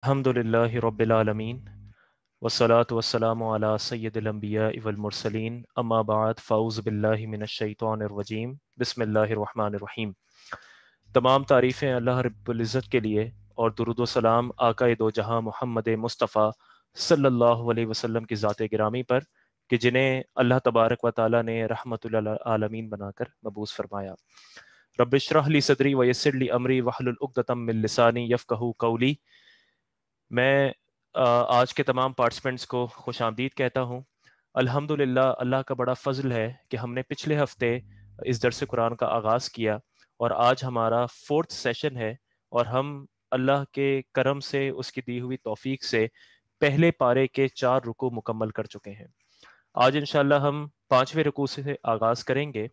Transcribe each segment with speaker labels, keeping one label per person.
Speaker 1: الحمدللہ رب العالمین والصلاة والسلام علی سید الانبیاء والمرسلین اما بعد فاعوذ باللہ من الشیطان الرجیم بسم اللہ الرحمن الرحیم۔ تمام تعریفیں اللہ رب العزت کے لیے اور درود و سلام آقا دو جہاں محمد مصطفیٰ صلی اللہ علیہ وسلم کی ذات گرامی پر کہ جنہیں اللہ تبارک و تعالی نے رحمت للعالمین بنا کر مبعوث فرمایا۔ رب اشرح لی صدری ویسر لی امری واحلل عقدۃ من لسانی یفقہوا قولی۔ میں آج کے تمام پارٹیسپینٹس کو خوش آمدید کہتا ہوں۔ الحمدللہ اللہ کا بڑا فضل ہے کہ ہم نے پچھلے ہفتے اس درس قرآن کا آغاز کیا اور آج ہمارا 4تھ سیشن ہے، اور ہم اللہ کے کرم سے، اس کی دی ہوئی توفیق سے پہلے پارے کے 4 رکوع مکمل کر چکے ہیں۔ آج انشاءاللہ ہم 5ویں رکوع سے آغاز کریں گے۔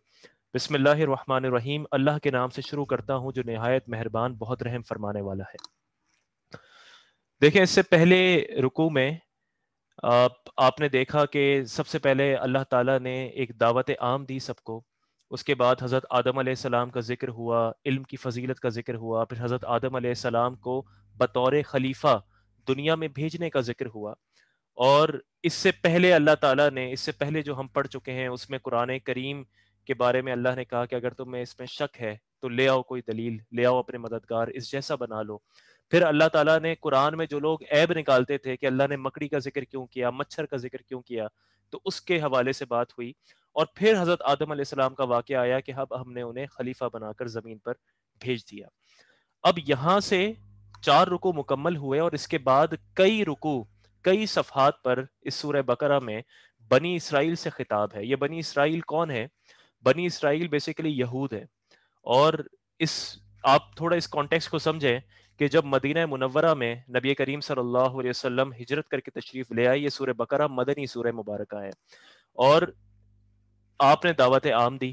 Speaker 1: بسم اللہ الرحمن الرحیم۔ اللہ کے نام سے شروع کرتا ہوں جو نہایت مہربان، بہت رحم فرمانے والا ہے۔ دیکھیں، اس سے پہلے رکوع میں آپ نے دیکھا کہ سب سے پہلے اللہ تعالیٰ نے ایک دعوت عام دی سب کو، اس کے بعد حضرت آدم علیہ السلام کا ذکر ہوا، علم کی فضیلت کا ذکر ہوا، پھر حضرت آدم علیہ السلام کو بطور خلیفہ دنیا میں بھیجنے کا ذکر ہوا۔ اور اس سے پہلے اللہ تعالیٰ نے، اس سے پہلے جو ہم پڑھ چکے ہیں اس میں قرآن کریم کے بارے میں اللہ نے کہا کہ اگر تمہیں اس میں شک ہے تو لے آؤ کوئی دلیل، لے آؤ اپنے مددگار، اس جیسا بنا لو۔ پھر اللہ تعالیٰ نے قرآن میں جو لوگ عیب نکالتے تھے کہ اللہ نے مکڑی کا ذکر کیوں کیا، مچھر کا ذکر کیوں کیا، تو اس کے حوالے سے بات ہوئی۔ اور پھر حضرت آدم علیہ السلام کا واقعہ آیا کہ اب ہم نے انہیں خلیفہ بنا کر زمین پر بھیج دیا۔ اب یہاں سے 4 رکوع مکمل ہوئے، اور اس کے بعد کئی رکوع، کئی صفحات پر اس سورہ بقرہ میں بنی اسرائیل سے خطاب ہے۔ یہ بنی اسرائیل کون ہے؟ بنی اسرائیل بیسیکلی یہود ہے۔ اور اس آپ تھوڑا اس کانٹیکس کو سمجھیں کہ جب مدینہ منورہ میں نبی کریم صلی اللہ علیہ وسلم ہجرت کر کے تشریف لے آئے، یہ سورہ بقرہ مدنی سورہ مبارکہ ہے، اور آپ نے دعوت عام دی۔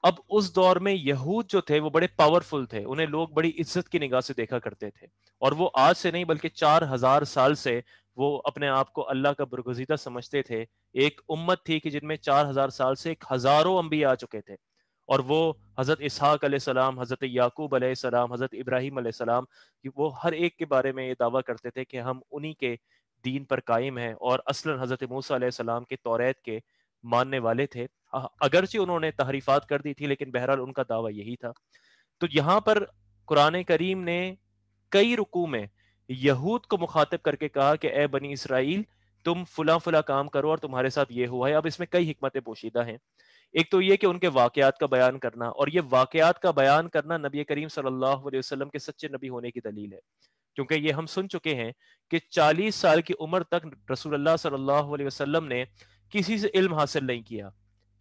Speaker 1: اب اس دور میں یہود جو تھے وہ بڑے پاورفل تھے، انہیں لوگ بڑی عزت کی نگاہ سے دیکھا کرتے تھے، اور وہ آج سے نہیں بلکہ 4000 سال سے وہ اپنے آپ کو اللہ کا برگزیدہ سمجھتے تھے۔ ایک امت تھی کہ جن میں 4000 سال سے ہزاروں انبیاء آ چکے تھے، اور وہ حضرت اسحاق علیہ السلام، حضرت یعقوب علیہ السلام، حضرت ابراہیم علیہ السلام، وہ ہر ایک کے بارے میں یہ دعویٰ کرتے تھے کہ ہم انہی کے دین پر قائم ہیں، اور اصلاً حضرت موسیٰ علیہ السلام کے توریت کے ماننے والے تھے۔ اگرچہ انہوں نے تحریفات کر دی تھی، لیکن بہرحال ان کا دعویٰ یہی تھا۔ تو یہاں پر قرآن کریم نے کئی رکوع میں یہود کو مخاطب کر کے کہا کہ اے بنی اسرائیل، تم فلاں فلاں کام کرو اور تمہارے ساتھ یہ ہوا ہے۔ اب اس میں کئی حکمتیں پوشیدہ ہیں۔ ایک تو یہ کہ ان کے واقعات کا بیان کرنا، اور یہ واقعات کا بیان کرنا نبی کریم صلی اللہ علیہ وسلم کے سچے نبی ہونے کی دلیل ہے، کیونکہ یہ ہم سن چکے ہیں کہ 40 سال کی عمر تک رسول اللہ صلی اللہ علیہ وسلم نے کسی سے علم حاصل نہیں کیا،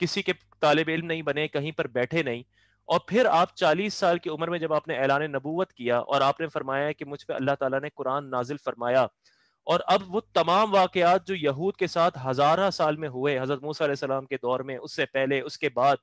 Speaker 1: کسی کے طالب علم نہیں بنے، کہیں پر بیٹھے نہیں، اور پھر آپ 40 سال کی عمر میں جب آپ نے اعلان نبوت کیا اور آپ نے فرمایا کہ مجھ پہ اللہ تعالیٰ نے قرآن نازل فرمایا، اور اب وہ تمام واقعات جو یہود کے ساتھ ہزارہ سال میں ہوئے، حضرت موسیٰ علیہ السلام کے دور میں، اس سے پہلے، اس کے بعد،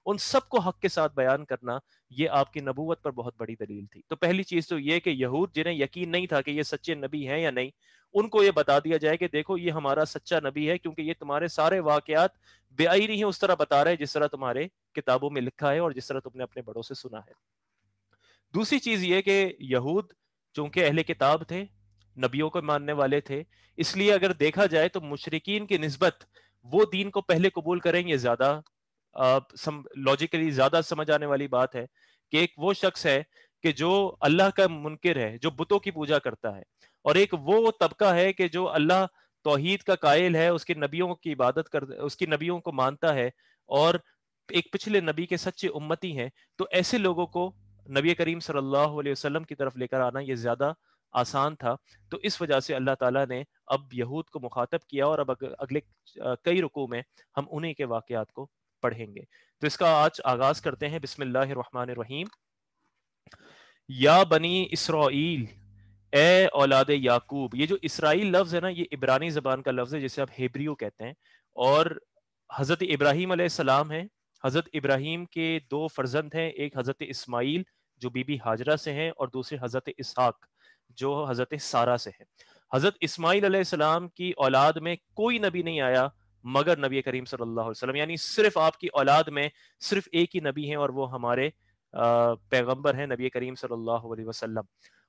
Speaker 1: ان سب کو حق کے ساتھ بیان کرنا، یہ آپ کی نبوت پر بہت بڑی دلیل تھی۔ تو پہلی چیز تو یہ کہ یہود جنہیں یقین نہیں تھا کہ یہ سچے نبی ہیں یا نہیں، ان کو یہ بتا دیا جائے کہ دیکھو یہ ہمارا سچا نبی ہے، کیونکہ یہ تمہارے سارے واقعات بے آئی نہیں ہے اس طرح بتا رہے جس طرح تمہارے کتابوں میں لکھا ہے اور جس طرح تم نے اپنے بڑوں سے سنا ہے۔ دوسری چیز یہ کہ یہود چونکہ اہل کتاب تھے، نبیوں کو ماننے والے تھے، اس لیے اگر دیکھا جائے تو مشرکین کی نسبت وہ دین کو پہلے قبول کریں، یہ زیادہ لاجیکلی زیادہ سمجھ آنے والی بات ہے کہ ایک وہ شخص ہے کہ جو اللہ کا منکر ہے، جو بتوں کی پوجا کرتا ہے، اور ایک وہ طبقہ ہے کہ جو اللہ توحید کا قائل ہے، اس کے نبیوں کی عبادت کرتا، اس کی نبیوں کو مانتا ہے، اور ایک پچھلے نبی کے سچے امتی ہیں۔ تو ایسے لوگوں کو نبی کریم صلی اللہ علیہ وسلم کی طرف لے کر آنا یہ زیادہ آسان تھا۔ تو اس وجہ سے اللہ تعالیٰ نے اب یہود کو مخاطب کیا، اور اب اگلے کئی رکوع میں ہم انہی کے واقعات کو پڑھیں گے۔ تو اس کا آج آغاز کرتے ہیں۔ بسم اللہ الرحمن الرحیم۔ یا بنی اسرائیل، اے اولاد یعقوب۔ یہ جو اسرائیل لفظ ہے نا، یہ عبرانی زبان کا لفظ ہے جسے آپ ہیبریو کہتے ہیں، اور حضرت ابراہیم علیہ السلام ہیں۔ حضرت ابراہیم کے 2 فرزند ہیں، ایک حضرت اسماعیل جو بی بی ہاجرہ سے ہیں، اور دوسرے حضرت اسحاق جو حضرت سارہ سے ہیں۔ حضرت اسماعیل علیہ السلام کی اولاد میں کوئی نبی نہیں آیا مگر نبی کریم صلی اللہ علیہ وسلم، یعنی صرف آپ کی اولاد میں صرف ایک ہی نبی ہیں، اور وہ ہمارے پیغمبر ہیں نبی کریم صلی اللہ علیہ وسلم۔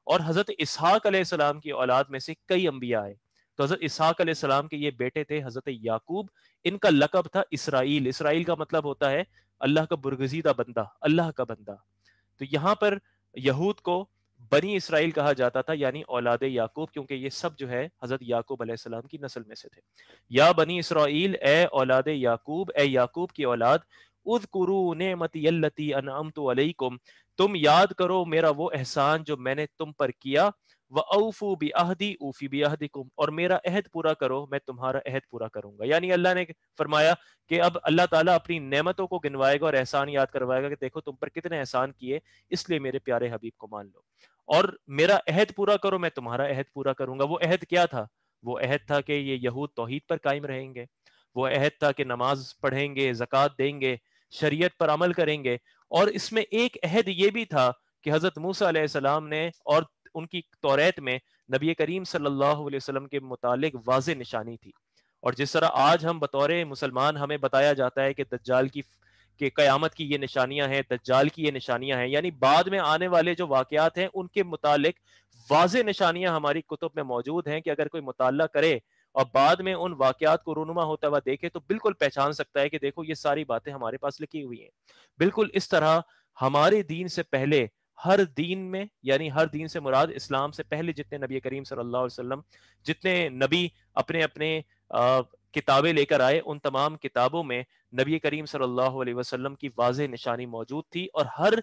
Speaker 1: اور حضرت اسحاق علیہ السلام کی اولاد میں سے کئی انبیاء آئے. تو حضرت اسحاق علیہ السلام کے یہ بیٹے تھے حضرت یعقوب. ان کا لقب تھا اسرائیل. اسرائیل کا مطلب ہوتا ہے اللہ کا برگزیدہ بندہ، اللہ کا بندہ. تو یہاں پر یہود کو بنی اسرائیل کہا جاتا تھا، یعنی اولاد یعقوب، کیونکہ یہ سب جو ہے حضرت یعقوب علیہ السلام کی نسل میں سے تھے. یا بنی اسرائیل، اے اولاد یعقوب، اے یعقوب کی اولاد، اذکروا نعمتی التی انعمت علیکم، تم یاد کرو میرا وہ احسان جو میں نے تم پر کیا. وَأَوْفُوا بِعَهْدِي أُوفِ بِعَهْدِكُمْ، اور میرا عہد پورا کرو میں تمہارا عہد پورا کروں گا. یعنی اللہ نے فرمایا کہ اب اللہ تعالیٰ اپنی نعمتوں کو گنوائے گا اور احسان یاد کروائے گا کہ دیکھو تم پر کتنے احسان کیے، اس لیے میرے پیارے حبیب کو مان لو، اور میرا عہد پورا کرو میں تمہارا عہد پورا کروں گا. وہ عہد کیا تھا؟ وہ عہد تھا کہ یہ یہود توحید پر قائم رہیں گے. وہ عہد تھا کہ نماز پڑھیں گے، زکوٰۃ دیں گے، شریعت پر عمل کریں گے. اور اس میں ایک عہد یہ بھی تھا کہ حضرت موسیٰ علیہ السلام نے اور ان کی توریت میں نبی کریم صلی اللہ علیہ وسلم کے متعلق واضح نشانی تھی. اور جس طرح آج ہم بطور مسلمان ہمیں بتایا جاتا ہے کہ دجال کی کہ قیامت کی یہ نشانیاں ہیں، دجال کی یہ نشانیاں ہیں، یعنی بعد میں آنے والے جو واقعات ہیں ان کے متعلق واضح نشانیاں ہماری کتب میں موجود ہیں کہ اگر کوئی مطالعہ کرے اور بعد میں ان واقعات کو رونما ہوتا ہوا دیکھے تو بالکل پہچان سکتا ہے کہ دیکھو یہ ساری باتیں ہمارے پاس لکھی ہوئی ہیں. بالکل اس طرح ہمارے دین سے پہلے ہر دین میں، یعنی ہر دین سے مراد اسلام سے پہلے جتنے نبی کریم صلی اللہ علیہ وسلم، جتنے نبی اپنے اپنے کتابیں لے کر آئے، ان تمام کتابوں میں نبی کریم صلی اللہ علیہ وسلم کی واضح نشانی موجود تھی. اور ہر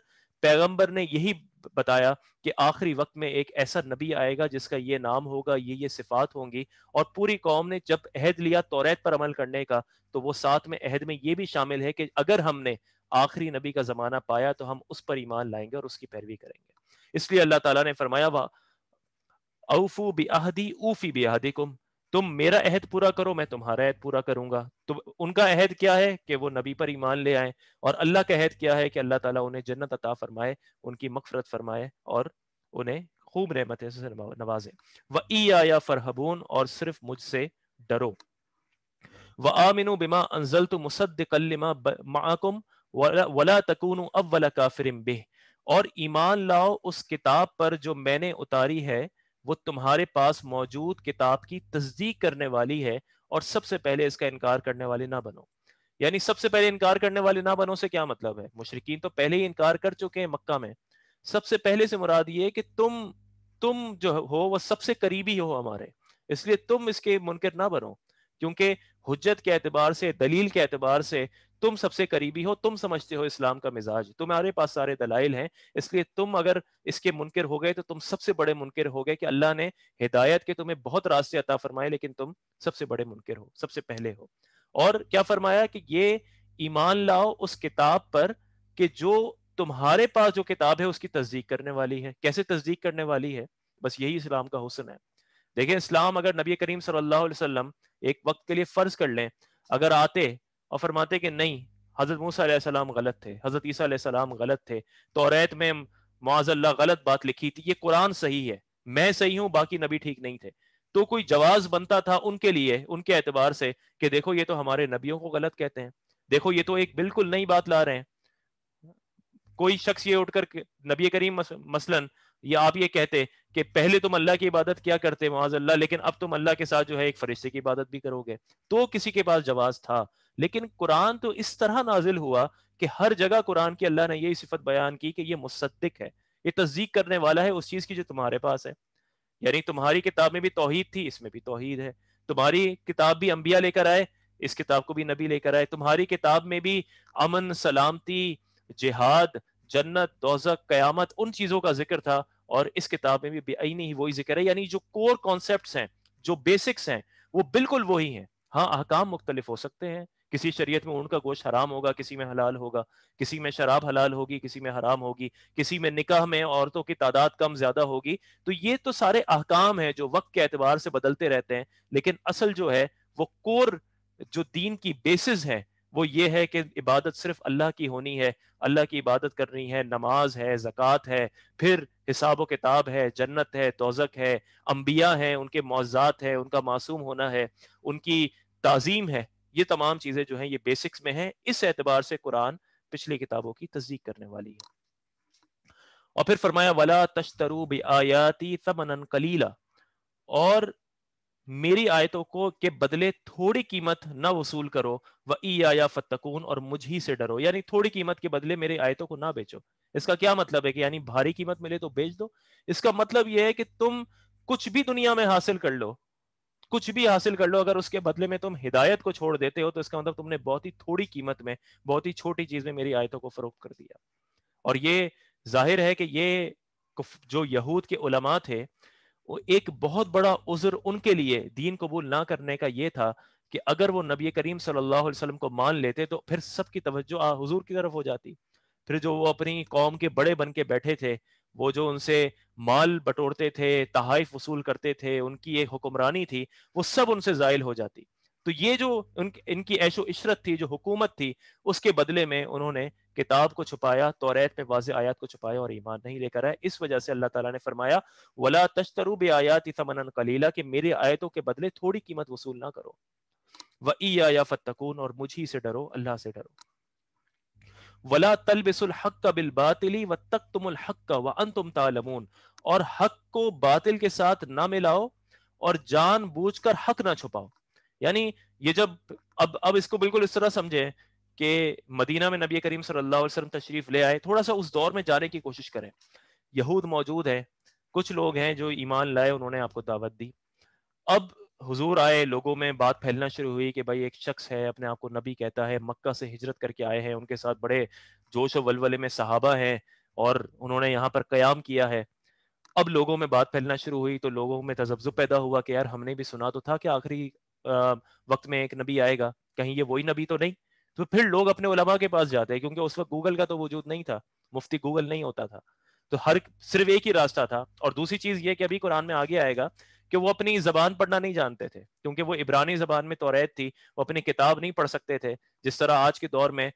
Speaker 1: پیغمبر نے یہی بتایا کہ آخری وقت میں ایک ایسا نبی آئے گا جس کا یہ نام ہوگا، یہ صفات ہوں گی. اور پوری قوم نے جب عہد لیا توریت پر عمل کرنے کا تو وہ ساتھ میں عہد میں یہ بھی شامل ہے کہ اگر ہم نے آخری نبی کا زمانہ پایا تو ہم اس پر ایمان لائیں گے اور اس کی پیروی کریں گے. اس لیے اللہ تعالیٰ نے فرمایا اوفو بعہدی اوفی بعہدکم، تم میرا عہد پورا کرو میں تمہارا عہد پورا کروں گا. تو ان کا عہد کیا ہے کہ وہ نبی پر ایمان لے آئیں، اور اللہ کا عہد کیا ہے کہ اللہ تعالیٰ انہیں جنت عطا فرمائے، ان کی مغفرت فرمائے اور انہیں خوب نعمتیں سے نوازے. وَإِيَّايَ فَارْهَبُونَ، اور صرف مجھ سے ڈرو. وَآمِنُوا بِمَا أَنزَلْتُ مُصَدِّقًا لِمَا مَعَكُمْ وَلَا تَكُونُوا أَوَّلَ كَافِرٍ بِهِ، اور ایمان لاؤ اس کتاب پر جو میں نے اتاری ہے، وہ تمہارے پاس موجود کتاب کی تصدیق کرنے والی ہے، اور سب سے پہلے اس کا انکار کرنے والے نہ بنو. یعنی سب سے پہلے انکار کرنے والے نہ بنو سے کیا مطلب ہے؟ مشرکین تو پہلے ہی انکار کر چکے ہیں مکہ میں. سب سے پہلے سے مراد یہ ہے کہ تم جو ہو وہ سب سے قریبی ہو ہمارے، اس لیے تم اس کے منکر نہ بنو، کیونکہ حجت کے اعتبار سے، دلیل کے اعتبار سے تم سب سے قریبی ہو. تم سمجھتے ہو اسلام کا مزاج، تمہارے پاس سارے دلائل ہیں، اس لیے تم اگر اس کے منکر ہو گئے تو تم سب سے بڑے منکر ہو گئے کہ اللہ نے ہدایت کے تمہیں بہت راستے عطا فرمائے لیکن تم سب سے بڑے منکر ہو، سب سے پہلے ہو. اور کیا فرمایا کہ یہ ایمان لاؤ اس کتاب پر کہ جو تمہارے پاس جو کتاب ہے اس کی تصدیق کرنے والی ہے. کیسے تصدیق کرنے والی ہے؟ بس یہی اسلام کا حسن ہے. دیکھیں اسلام اگر نبی کریم صلی اللہ علیہ وسلم ایک وقت کے لیے فرض کر لیں اگر آتے اور فرماتے کہ نہیں حضرت موسیٰ علیہ السلام غلط تھے، حضرت عیسیٰ علیہ السلام غلط تھے، توریت میں معاذ اللہ غلط بات لکھی تھی، یہ قرآن صحیح ہے، میں صحیح ہوں باقی نبی ٹھیک نہیں تھے، تو کوئی جواز بنتا تھا ان کے لیے، ان کے اعتبار سے کہ دیکھو یہ تو ہمارے نبیوں کو غلط کہتے ہیں، دیکھو یہ تو ایک بالکل نئی بات لا رہے ہیں. کوئی شخص یہ اٹھ کر نبی کریم مثلاً یا آپ یہ کہتے کہ پہلے تم اللہ کی عبادت کیا کرتے معاذ اللہ، لیکن اب تم اللہ کے ساتھ جو ہے ایک فرشتے کی عبادت بھی کرو گے، تو کسی کے پاس جواز تھا. لیکن قرآن تو اس طرح نازل ہوا کہ ہر جگہ قرآن کی اللہ نے یہی صفت بیان کی کہ یہ مصدق ہے، یہ تصدیق کرنے والا ہے اس چیز کی جو تمہارے پاس ہے. یعنی تمہاری کتاب میں بھی توحید تھی، اس میں بھی توحید ہے. تمہاری کتاب بھی انبیاء لے کر آئے، اس کتاب کو بھی نبی لے کر آئے. تمہاری کتاب میں بھی امن، سلامتی، جہاد، جنت، دوزخ، قیامت، ان چیزوں کا ذکر تھا، اور اس کتاب میں بھی بعینی ہی وہی ذکر ہے. یعنی جو کور کانسیپٹس ہیں، جو بیسکس ہیں، وہ بالکل وہی ہیں. ہاں احکام مختلف ہو سکتے ہیں، کسی شریعت میں اونٹ کا گوشت حرام ہوگا، کسی میں حلال ہوگا، کسی میں شراب حلال ہوگی، کسی میں حرام ہوگی، کسی میں نکاح میں عورتوں کی تعداد کم زیادہ ہوگی. تو یہ تو سارے احکام ہیں جو وقت کے اعتبار سے بدلتے رہتے ہیں، لیکن اصل جو ہے وہ کور جو دین کی بیسز ہے وہ یہ ہے کہ عبادت صرف اللہ کی ہونی ہے، اللہ کی عبادت کرنی ہے، نماز ہے، زکوٰۃ ہے، پھر حساب و کتاب ہے، جنت ہے، دوزخ ہے، انبیاء ہیں، ان کے معجزات ہے، ان کا معصوم ہونا ہے، ان کی تعظیم ہے. یہ تمام چیزیں جو ہیں یہ بیسکس میں ہیں. اس اعتبار سے قرآن پچھلی کتابوں کی تصدیق کرنے والی ہے. اور پھر فرمایا ولا تشترو بآیاتی ثمنا قلیلا، اور میری آیتوں کو کے بدلے تھوڑی قیمت نہ وصول کرو، وَإِيَّايَ فَاتَّقُونَ، اور مجھ ہی سے ڈرو، یعنی تھوڑی قیمت کے بدلے میری آیتوں کو نہ بیچو۔ اس کا کیا مطلب ہے کہ یعنی بھاری قیمت ملے تو بیچ دو؟ اس کا مطلب یہ ہے کہ تم کچھ بھی دنیا میں حاصل کر لو، کچھ بھی حاصل کر لو، اگر اس کے بدلے میں تم ہدایت کو چھوڑ دیتے ہو تو اس کا مطلب تم نے بہت ہی تھوڑی قیمت میں، بہت ہی چھوٹی چیز میں میری آیتوں کو فروخت کر دیا۔ اور یہ ظاہر ہے کہ یہ جو یہود کے علماء تھے، وہ ایک بہت بڑا عذر ان کے لیے دین قبول نہ کرنے کا یہ تھا کہ اگر وہ نبی کریم صلی اللہ علیہ وسلم کو مان لیتے تو پھر سب کی توجہ حضور کی طرف ہو جاتی، پھر جو وہ اپنی قوم کے بڑے بن کے بیٹھے تھے، وہ جو ان سے مال بٹورتے تھے، تحائف وصول کرتے تھے، ان کی ایک حکمرانی تھی، وہ سب ان سے زائل ہو جاتی۔ تو یہ جو ان کی عیش و عشرت تھی، جو حکومت تھی، اس کے بدلے میں انہوں نے کتاب کو چھپایا، توریت میں واضح آیات کو چھپایا اور ایمان نہیں لے کر آئے۔ اس وجہ سے اللہ تعالیٰ نے فرمایا وَلَا تَشْتَرُوا بِآيَاتِ ثَمَنًا قَلِيلًا، کہ میری آیتوں کے بدلے تھوڑی قیمت وصول نہ کرو، وَإِيَّايَ فَاتَّقُونَ، اور مجھ ہی سے ڈرو، اللہ سے ڈرو۔ وَلَا تَلْبِسُوا الْحَقَّ بِالْبَاطِلِ وَتَكْتُمُوا الْحَقَّ وَأَنْتُمْ تَعْلَمُونَ، اور حق کو باطل کے ساتھ نہ ملاؤ اور جان بوجھ کر حق نہ چھپاؤ۔ یعنی یہ جب اب اس کو بالکل اس طرح سمجھیں کہ مدینہ میں نبی کریم صلی اللہ علیہ وسلم تشریف لے آئے، تھوڑا سا اس دور میں جانے کی کوشش کریں۔ یہود موجود ہیں، کچھ لوگ ہیں جو ایمان لائے، انہوں نے آپ کو دعوت دی۔ اب حضور آئے، لوگوں میں بات پھیلنا شروع ہوئی کہ بھائی ایک شخص ہے، اپنے آپ کو نبی کہتا ہے، مکہ سے ہجرت کر کے آئے ہیں، ان کے ساتھ بڑے جوش و ولولے میں صحابہ ہیں اور انہوں نے یہاں پر قیام کیا ہے۔ اب لوگوں میں بات پھیلنا شروع ہوئی تو لوگوں میں تذبذب پیدا ہوا کہ یار ہم نے بھی سنا تو تھا کہ آخری وقت میں ایک نبی آئے گا، کہیں یہ وہی نبی تو نہیں؟ تو پھر لوگ اپنے علماء کے پاس جاتے ہیں، کیونکہ اس وقت گوگل کا تو وجود نہیں تھا، مفتی گوگل نہیں ہوتا تھا، تو صرف ایک ہی راستہ تھا۔ اور دوسری چیز یہ کہ ابھی قرآن میں آگے آئے گا کہ وہ اپنی زبان پڑھنا نہیں جانتے تھے، کیونکہ وہ عبرانی زبان میں توریت تھی، وہ اپنی کتاب نہیں پڑھ سکتے تھے، جس طرح آج کے دور میں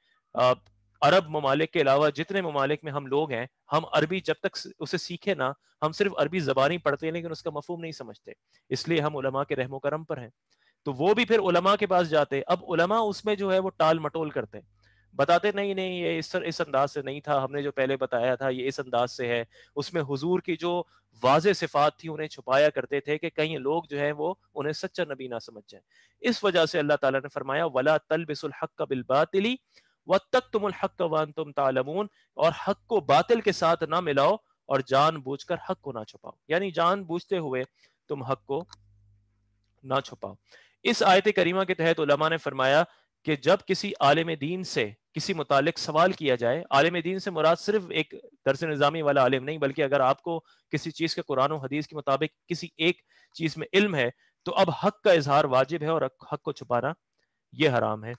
Speaker 1: عرب ممالک کے علاوہ جتنے ممالک میں ہم لوگ ہیں، ہم عربی جب تک اسے سیکھے نا، ہم صرف عربی زبان ہی پڑھتے ہیں لیکن اس کا مفہوم نہیں سمجھتے، اس لیے ہم علماء کے رحم و کرم پر ہیں۔ تو وہ بھی پھر علماء کے پاس جاتے، اب علماء اس میں جو ہے وہ ٹال مٹول کرتے، بتاتے نہیں نہیں یہ اس انداز سے نہیں تھا، ہم نے جو پہلے بتایا تھا یہ اس انداز سے ہے، اس میں حضور کی جو واضح صفات تھی انہیں چھپایا کرتے تھے کہ کہیں لوگ جو ہیں وہ انہیں سچا نبی نہ سمجھ جائیں۔ اس وجہ سے اللہ تعالیٰ نے فرمایا وَلَا تَلْبِسُوا الْحَقَّ بِالْبَاطِلِ وَتَكْتُمُوا الْحَقَّ وَأَنْتُمْ تَعْلَمُونَ، اور حق کو باطل کے ساتھ نہ ملاؤ اور جان بوجھ کر حق کو نہ چھپاؤ، یعنی جان بوجھتے ہوئے تم حق کو نہ چھپاؤ۔ اس آیت کریمہ کے تحت علماء نے فرمایا کہ جب کسی عالم دین سے کسی متعلق سوال کیا جائے، عالم دین سے مراد صرف ایک درس نظامی والا عالم نہیں، بلکہ اگر آپ کو کسی چیز کے قرآن و حدیث کے مطابق کسی ایک چیز میں علم ہے تو اب حق کا اظہار واجب ہے اور حق کو چھپانا یہ حرام ہے۔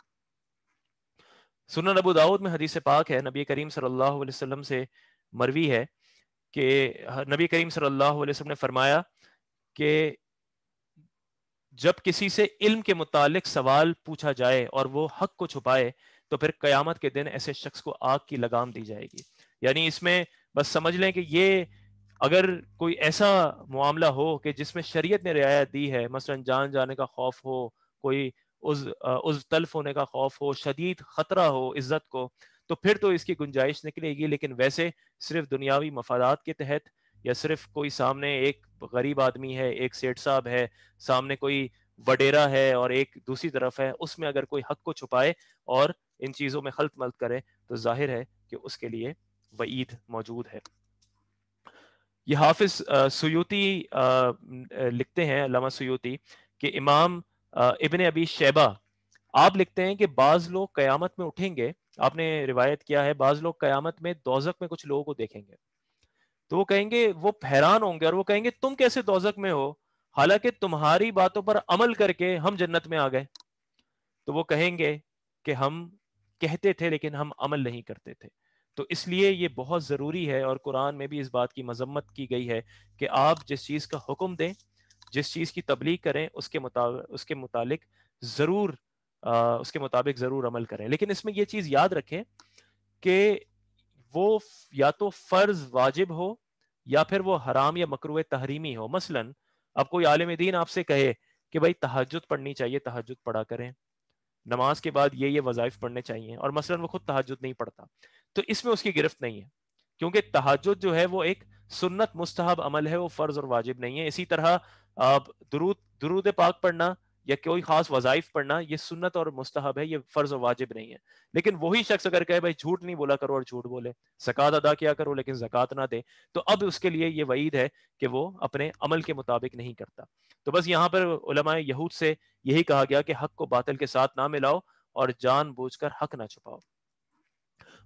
Speaker 1: سنن ابو داؤد میں حدیث پاک ہے، نبی کریم صلی اللہ علیہ وسلم سے مروی ہے کہ نبی کریم صلی اللہ علیہ وسلم نے فرمایا کہ جب کسی سے علم کے متعلق سوال پوچھا جائے اور وہ حق کو چھپائے تو پھر قیامت کے دن ایسے شخص کو آگ کی لگام دی جائے گی۔ یعنی اس میں بس سمجھ لیں کہ یہ اگر کوئی ایسا معاملہ ہو کہ جس میں شریعت نے رعایت دی ہے، مثلا جان جانے کا خوف ہو، کوئی عضو تلف ہونے کا خوف ہو، شدید خطرہ ہو عزت کو، تو پھر تو اس کی گنجائش نکلے گی، لیکن ویسے صرف دنیاوی مفادات کے تحت، یا صرف کوئی سامنے ایک غریب آدمی ہے، ایک سیٹ صاحب ہے، سامنے کوئی وڈیرا ہے اور ایک دوسری طرف ہے، اس میں اگر کوئی حق کو چھپائے اور ان چیزوں میں خلط ملط کرے تو ظاہر ہے کہ اس کے لیے وعید موجود ہے۔ یہ حافظ سیوطی لکھتے ہیں، علامہ سیوطی، کہ امام ابن ابی شیبہ آپ لکھتے ہیں کہ بعض لوگ قیامت میں اٹھیں گے، آپ نے روایت کیا ہے بعض لوگ قیامت میں دوزخ میں کچھ لوگوں کو دیکھیں گے، تو وہ کہیں گے، وہ حیران ہوں گے اور وہ کہیں گے تم کیسے دوزخ میں ہو حالانکہ تمہاری باتوں پر عمل کر کے ہم جنت میں آ گئے؟ تو وہ کہیں گے کہ ہم کہتے تھے لیکن ہم عمل نہیں کرتے تھے۔ تو اس لیے یہ بہت ضروری ہے، اور قرآن میں بھی اس بات کی مذمت کی گئی ہے کہ آپ جس چیز کا حکم دیں، جس چیز کی تبلیغ کریں، اس کے متعلق ضرور اس کے مطابق ضرور عمل کریں، لیکن اس میں یہ چیز یاد رکھیں کہ وہ یا تو فرض واجب ہو یا پھر وہ حرام یا مکروہ تحریمی ہو۔ مثلا اب کوئی عالم دین آپ سے کہے کہ بھائی تہجد پڑھنی چاہیے، تہجد پڑھا کریں، نماز کے بعد یہ وظائف پڑھنے چاہیے، اور مثلا وہ خود تہجد نہیں پڑھتا، تو اس میں اس کی گرفت نہیں ہے، کیونکہ تہجد جو ہے وہ ایک سنت مستحب عمل ہے، وہ فرض اور واجب نہیں ہے. اسی طرح درود پاک پڑھنا یا کوئی خاص وظائف پڑھنا یہ سنت اور مستحب ہے، یہ فرض و واجب نہیں ہے. لیکن وہی شخص اگر کہے بھائی جھوٹ نہیں بولا کرو اور جھوٹ بولے، زکوٰۃ ادا کیا کرو لیکن زکوٰۃ نہ دے، تو اب اس کے لیے یہ وعید ہے کہ وہ اپنے عمل کے مطابق نہیں کرتا. تو بس یہاں پر علماء یہود سے یہی کہا گیا کہ حق کو باطل کے ساتھ نہ ملاؤ اور جان بوجھ کر حق نہ چھپاؤ.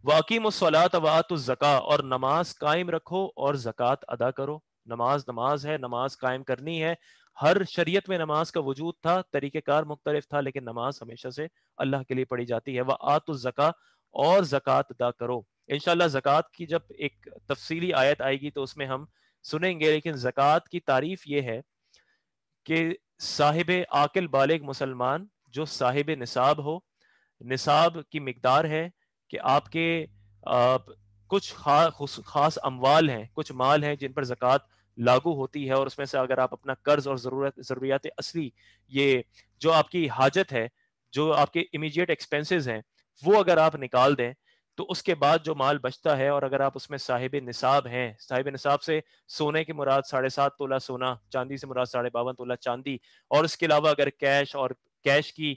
Speaker 1: وَأَقِیمُوا الصَّلَاةَ وَآتُوا الزَّکَاۃَ، اور نماز قائم رکھو اور زکوٰۃ ادا کرو. نماز ہے، نماز قائم کرنی ہے. ہر شریعت میں نماز کا وجود تھا، طریقہ کار مختلف تھا، لیکن نماز ہمیشہ سے اللہ کے لیے پڑھی جاتی ہے. وَآتُوا الزَّکَاۃَ، اور زکوٰۃ ادا کرو. انشاءاللہ زکوٰۃ کی جب ایک تفصیلی آیت آئے گی تو اس میں ہم سنیں گے، لیکن زکوٰۃ کی تعریف یہ ہے کہ صاحب عاقل بالغ مسلمان جو صاحب نصاب ہو، نصاب کی مقدار ہے کہ آپ کے کچھ خاص اموال ہیں، کچھ مال ہیں جن پر زکوٰۃ لاگو ہوتی ہے، اور اس میں سے اگر آپ اپنا قرض اور ضروریات اصلی، یہ جو آپ کی حاجت ہے، جو آپ کے امیجیٹ ایکسپینسز ہیں، وہ اگر آپ نکال دیں تو اس کے بعد جو مال بچتا ہے، اور اگر آپ اس میں صاحب نصاب ہیں، صاحب نصاب سے سونے کی مراد 7.5 تولہ سونا، چاندی سے مراد 52.5 تولہ چاندی، اور اس کے علاوہ اگر کیش کی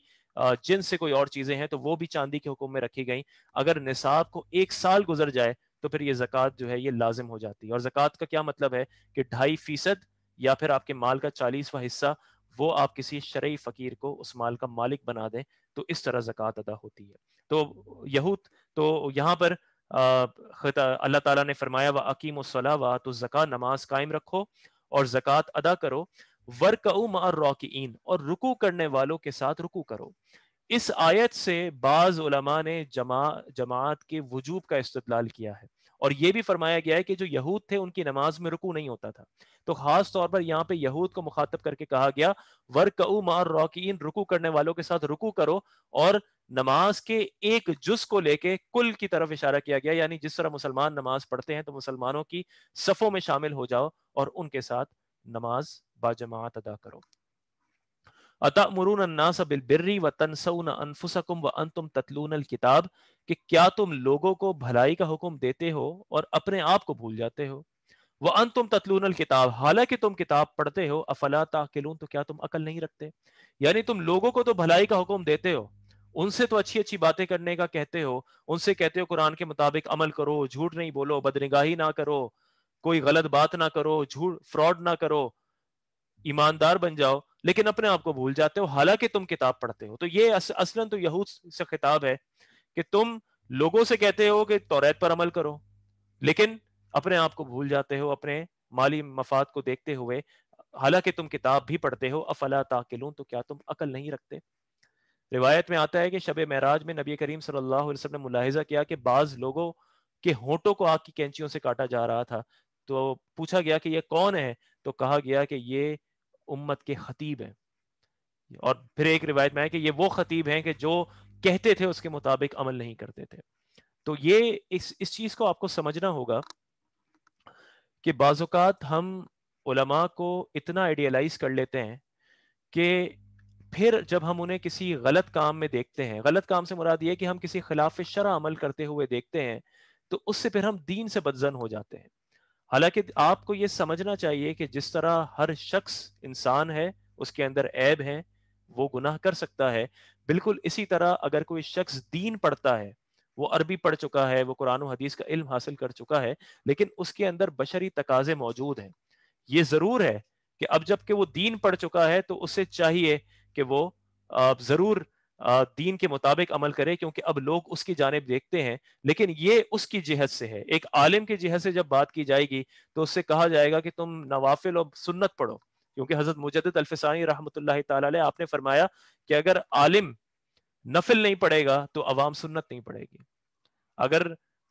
Speaker 1: جنس سے کوئی اور چیزیں ہیں تو وہ بھی چاندی کے حکم میں رکھی گئیں. اگر نصاب کو 1 سال گزر جائے تو پھر یہ زکوٰۃ جو ہے یہ لازم ہو جاتی ہے. اور زکوٰۃ کا کیا مطلب ہے کہ 2.5% یا پھر آپ کے مال کا 40واں حصہ وہ آپ کسی شرعی فقیر کو اس مال کا مالک بنا دیں، تو اس طرح زکوٰۃ ادا ہوتی ہے. تو تو یہاں پر اللہ تعالیٰ نے فرمایا وَأَقِیمُوا الصَّلَاةَ وَآتُوا الزَّکَاۃَ، نماز قائم رکھو اور زکوٰۃ ادا کرو. وَارْکَعُوا مَعَ الرَّاکِعِینَ، اور رکوع کرنے والوں کے ساتھ رکوع کرو. اس آیت سے بعض علماء نے جماعت کے وجوب کا استدلال کیا ہے، اور یہ بھی فرمایا گیا ہے کہ جو یہود تھے ان کی نماز میں رکوع نہیں ہوتا تھا. تو خاص طور پر یہاں پہ یہود کو مخاطب کر کے کہا گیا وَارْکَعُوا مَعَ الرَّاکِعِینَ، رکوع کرنے والوں کے ساتھ رکوع کرو. اور نماز کے ایک جز کو لے کے کل کی طرف اشارہ کیا گیا، یعنی جس طرح مسلمان نماز پڑھتے ہیں تو مسلمانوں کی صفوں میں شامل ہو جاؤ اور ان کے ساتھ نماز باجماعت ادا کرو. أَتَأْمُرُونَ النَّاسَ بِالْبِرِّ وَتَنْسَوْنَ أَنفُسَكُمْ وَأَنْتُمْ تَتْلُونَ الْكِتَابَ، کہ کیا تم لوگوں کو بھلائی کا حکم دیتے ہو اور اپنے آپ کو بھول جاتے ہو. وَأَنْتُمْ تَتْلُونَ الْكِتَابَ، حالانکہ تم کتاب پڑھتے ہو. أَفَلَا تَعْقِلُونَ، تو کیا تم عقل نہیں رکھتے. یعنی تم لوگوں کو تو بھلائی کا حکم دیتے ہو، ان سے تو اچھی اچھی باتیں کرنے کا کہتے ہو، ان سے کہتے ہو قرآن کے مطابق عمل کرو، جھوٹ نہیں بولو، بدنگاہی نہ کرو، کوئی غلط بات نہ کرو، فراڈ نہ کرو، ایماندار بن جاؤ، لیکن اپنے آپ کو بھول جاتے ہو حالانکہ تم کتاب پڑھتے ہو. تو یہ اصلاً تو یہود سے خطاب ہے کہ تم لوگوں سے کہتے ہو کہ توریت پر عمل کرو، لیکن اپنے آپ کو بھول جاتے ہو اپنے مالی مفاد کو دیکھتے ہوئے، حالانکہ تم کتاب بھی پڑھتے ہو. افلا تعقلون، تو کیا تم عقل نہیں رکھتے. روایت میں آتا ہے کہ شب معراج میں نبی کریم صلی اللہ علیہ وسلم نے ملاحظہ کیا کہ بعض لوگوں کے ہونٹوں کو آگ کی کینچیوں سے کاٹا جا رہا تھا. تو پوچھا گیا کہ یہ کون ہے، تو کہا گیا کہ یہ امت کے خطیب ہیں. اور پھر ایک روایت میں ہے کہ یہ وہ خطیب ہیں کہ جو کہتے تھے اس کے مطابق عمل نہیں کرتے تھے. تو یہ اس چیز کو آپ کو سمجھنا ہوگا کہ بعض اوقات ہم علماء کو اتنا آئیڈیالائز کر لیتے ہیں کہ پھر جب ہم انہیں کسی غلط کام میں دیکھتے ہیں، غلط کام سے مراد یہ کہ ہم کسی خلاف شرع عمل کرتے ہوئے دیکھتے ہیں، تو اس سے پھر ہم دین سے بدظن ہو جاتے ہیں. حالانکہ آپ کو یہ سمجھنا چاہیے کہ جس طرح ہر شخص انسان ہے، اس کے اندر عیب ہیں، وہ گناہ کر سکتا ہے، بالکل اسی طرح اگر کوئی شخص دین پڑھتا ہے، وہ عربی پڑھ چکا ہے، وہ قرآن و حدیث کا علم حاصل کر چکا ہے، لیکن اس کے اندر بشری تقاضے موجود ہیں. یہ ضرور ہے کہ اب جب کہ وہ دین پڑھ چکا ہے تو اسے چاہیے کہ وہ ضرور دین کے مطابق عمل کرے، کیونکہ اب لوگ اس کی جانب دیکھتے ہیں. لیکن یہ اس کی جہت سے ہے. ایک عالم کی جہت سے جب بات کی جائے گی تو اس سے کہا جائے گا کہ تم نوافل اور سنت پڑھو، کیونکہ حضرت مجدد الفسانی رحمۃ اللہ تعالی علیہ آپ نے فرمایا کہ اگر عالم نفل نہیں پڑھے گا تو عوام سنت نہیں پڑھے گی، اگر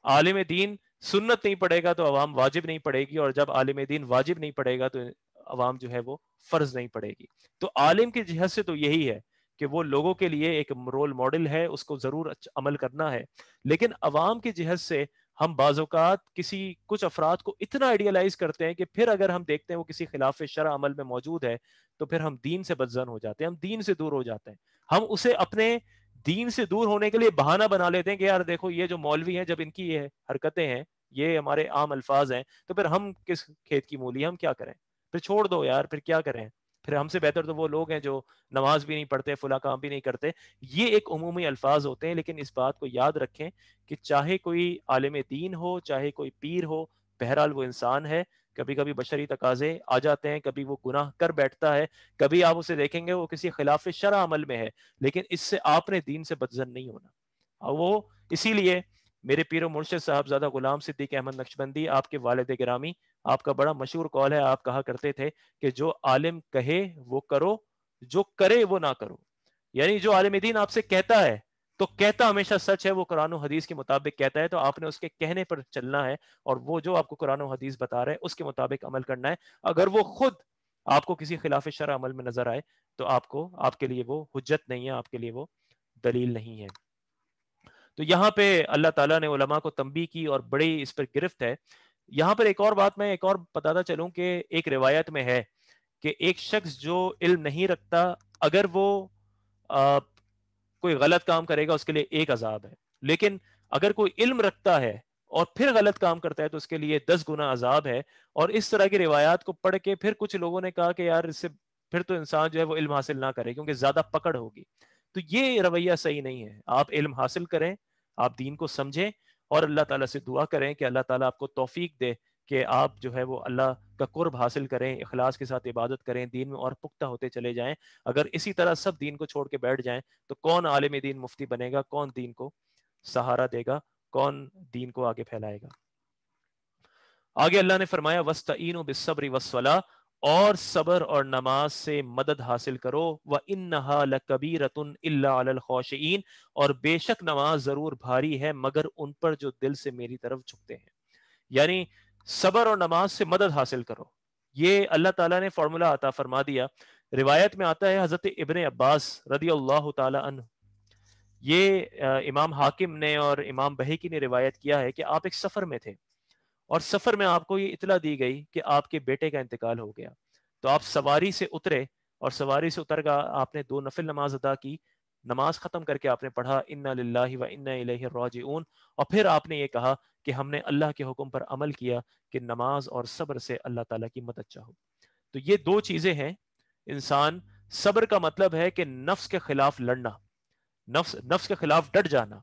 Speaker 1: عالم دین سنت نہیں پڑھے گا تو عوام واجب نہیں پڑھے گی، اور جب عالم دین واجب نہیں پڑھے گا تو عوام جو ہے وہ فرض نہیں پڑھے گی. تو عالم کی جہت سے تو یہی ہے کہ وہ لوگوں کے لیے ایک رول ماڈل ہے، اس کو ضرور عمل کرنا ہے. لیکن عوام کی جہت سے ہم بعض اوقات کچھ افراد کو اتنا آئیڈیالائز کرتے ہیں کہ پھر اگر ہم دیکھتے ہیں وہ کسی خلاف شرع عمل میں موجود ہے تو پھر ہم دین سے بدظن ہو جاتے ہیں، ہم دین سے دور ہو جاتے ہیں. ہم اسے اپنے دین سے دور ہونے کے لیے بہانہ بنا لیتے ہیں کہ یار دیکھو یہ جو مولوی ہیں جب ان کی یہ حرکتیں ہیں یہ ہمارے عام الفاظ ہیں، تو پھر ہم کس کھیت کی مولی، ہم کیا کریں؟ پھر چھوڑ دو یار، پھر کیا کریں؟ پھر ہم سے بہتر تو وہ لوگ ہیں جو نماز بھی نہیں پڑھتے، فلاں کام بھی نہیں کرتے. یہ ایک عمومی الفاظ ہوتے ہیں، لیکن اس بات کو یاد رکھیں کہ چاہے کوئی عالم دین ہو، چاہے کوئی پیر ہو، بہرحال وہ انسان ہے. کبھی کبھی بشری تقاضے آ جاتے ہیں، کبھی وہ گناہ کر بیٹھتا ہے، کبھی آپ اسے دیکھیں گے وہ کسی خلاف شرع عمل میں ہے، لیکن اس سے آپ نے دین سے بدظن نہیں ہونا. اور وہ اسی لیے میرے پیر و مرشد صاحبزادہ غلام صدیق احمد نقشبندی، آپ کے والد گرامی، آپ کا بڑا مشہور قول ہے، آپ کہا کرتے تھے کہ جو عالم کہے وہ کرو، جو کرے وہ نہ کرو. یعنی جو عالم دین آپ سے کہتا ہے تو کہتا ہمیشہ سچ ہے، وہ قرآن و حدیث کے مطابق کہتا ہے، تو آپ نے اس کے کہنے پر چلنا ہے، اور وہ جو آپ کو قرآن و حدیث بتا رہے ہیں اس کے مطابق عمل کرنا ہے. اگر وہ خود آپ کو کسی خلاف شرع عمل میں نظر آئے تو آپ کے لیے وہ حجت نہیں ہے، آپ کے لیے وہ دلیل نہیں ہے. تو یہاں پہ اللہ تعالیٰ نے علماء کو تنبیہ کی اور بڑی اس پر گرفت ہے. یہاں پر ایک اور بات میں ایک اور بتاتا چلوں کہ ایک روایت میں ہے کہ ایک شخص جو علم نہیں رکھتا، اگر وہ کوئی غلط کام کرے گا اس کے لیے ایک عذاب ہے، لیکن اگر کوئی علم رکھتا ہے اور پھر غلط کام کرتا ہے تو اس کے لیے 10 گنا عذاب ہے. اور اس طرح کی روایات کو پڑھ کے پھر کچھ لوگوں نے کہا کہ یار اس سے پھر تو انسان جو ہے وہ علم حاصل نہ کرے کیونکہ زیادہ پکڑ ہوگی. تو یہ رویہ صحیح نہیں ہے. آپ علم حاصل کریں، آپ دین کو سمجھیں، اور اللہ تعالیٰ سے دعا کریں کہ اللہ تعالیٰ آپ کو توفیق دے کہ آپ جو ہے وہ اللہ کا قرب حاصل کریں، اخلاص کے ساتھ عبادت کریں، دین میں اور پختہ ہوتے چلے جائیں. اگر اسی طرح سب دین کو چھوڑ کے بیٹھ جائیں تو کون عالم دین مفتی بنے گا، کون دین کو سہارا دے گا، کون دین کو آگے پھیلائے گا؟ آگے اللہ نے فرمایا وَاسْتَعِينُوا بِالصَّبْرِ وَالصَّلَاةِ، اور صبر اور نماز سے مدد حاصل کرو. وَإِنَّهَا لَكَبِيرَةٌ إِلَّا عَلَى الْخَاشِعِينَ، اور بے شک نماز ضرور بھاری ہے مگر ان پر جو دل سے میری طرف جھکتے ہیں. یعنی صبر اور نماز سے مدد حاصل کرو. یہ اللہ تعالیٰ نے فارمولا عطا فرما دیا. روایت میں آتا ہے حضرت ابن عباس رضی اللہ تعالی عنہ، یہ امام حاکم نے اور امام بہیقی نے روایت کیا ہے کہ آپ ایک سفر میں تھے، اور سفر میں آپ کو یہ اطلاع دی گئی کہ آپ کے بیٹے کا انتقال ہو گیا. تو آپ سواری سے اترے، اور سواری سے اتر کر آپ نے 2 نفل نماز ادا کی. نماز ختم کر کے آپ نے پڑھا انا للہ و انا الیہ راجعون، اور پھر آپ نے یہ کہا کہ ہم نے اللہ کے حکم پر عمل کیا کہ نماز اور صبر سے اللہ تعالیٰ کی مدد چاہو. تو یہ 2 چیزیں ہیں. انسان، صبر کا مطلب ہے کہ نفس کے خلاف لڑنا، نفس کے خلاف ڈٹ جانا.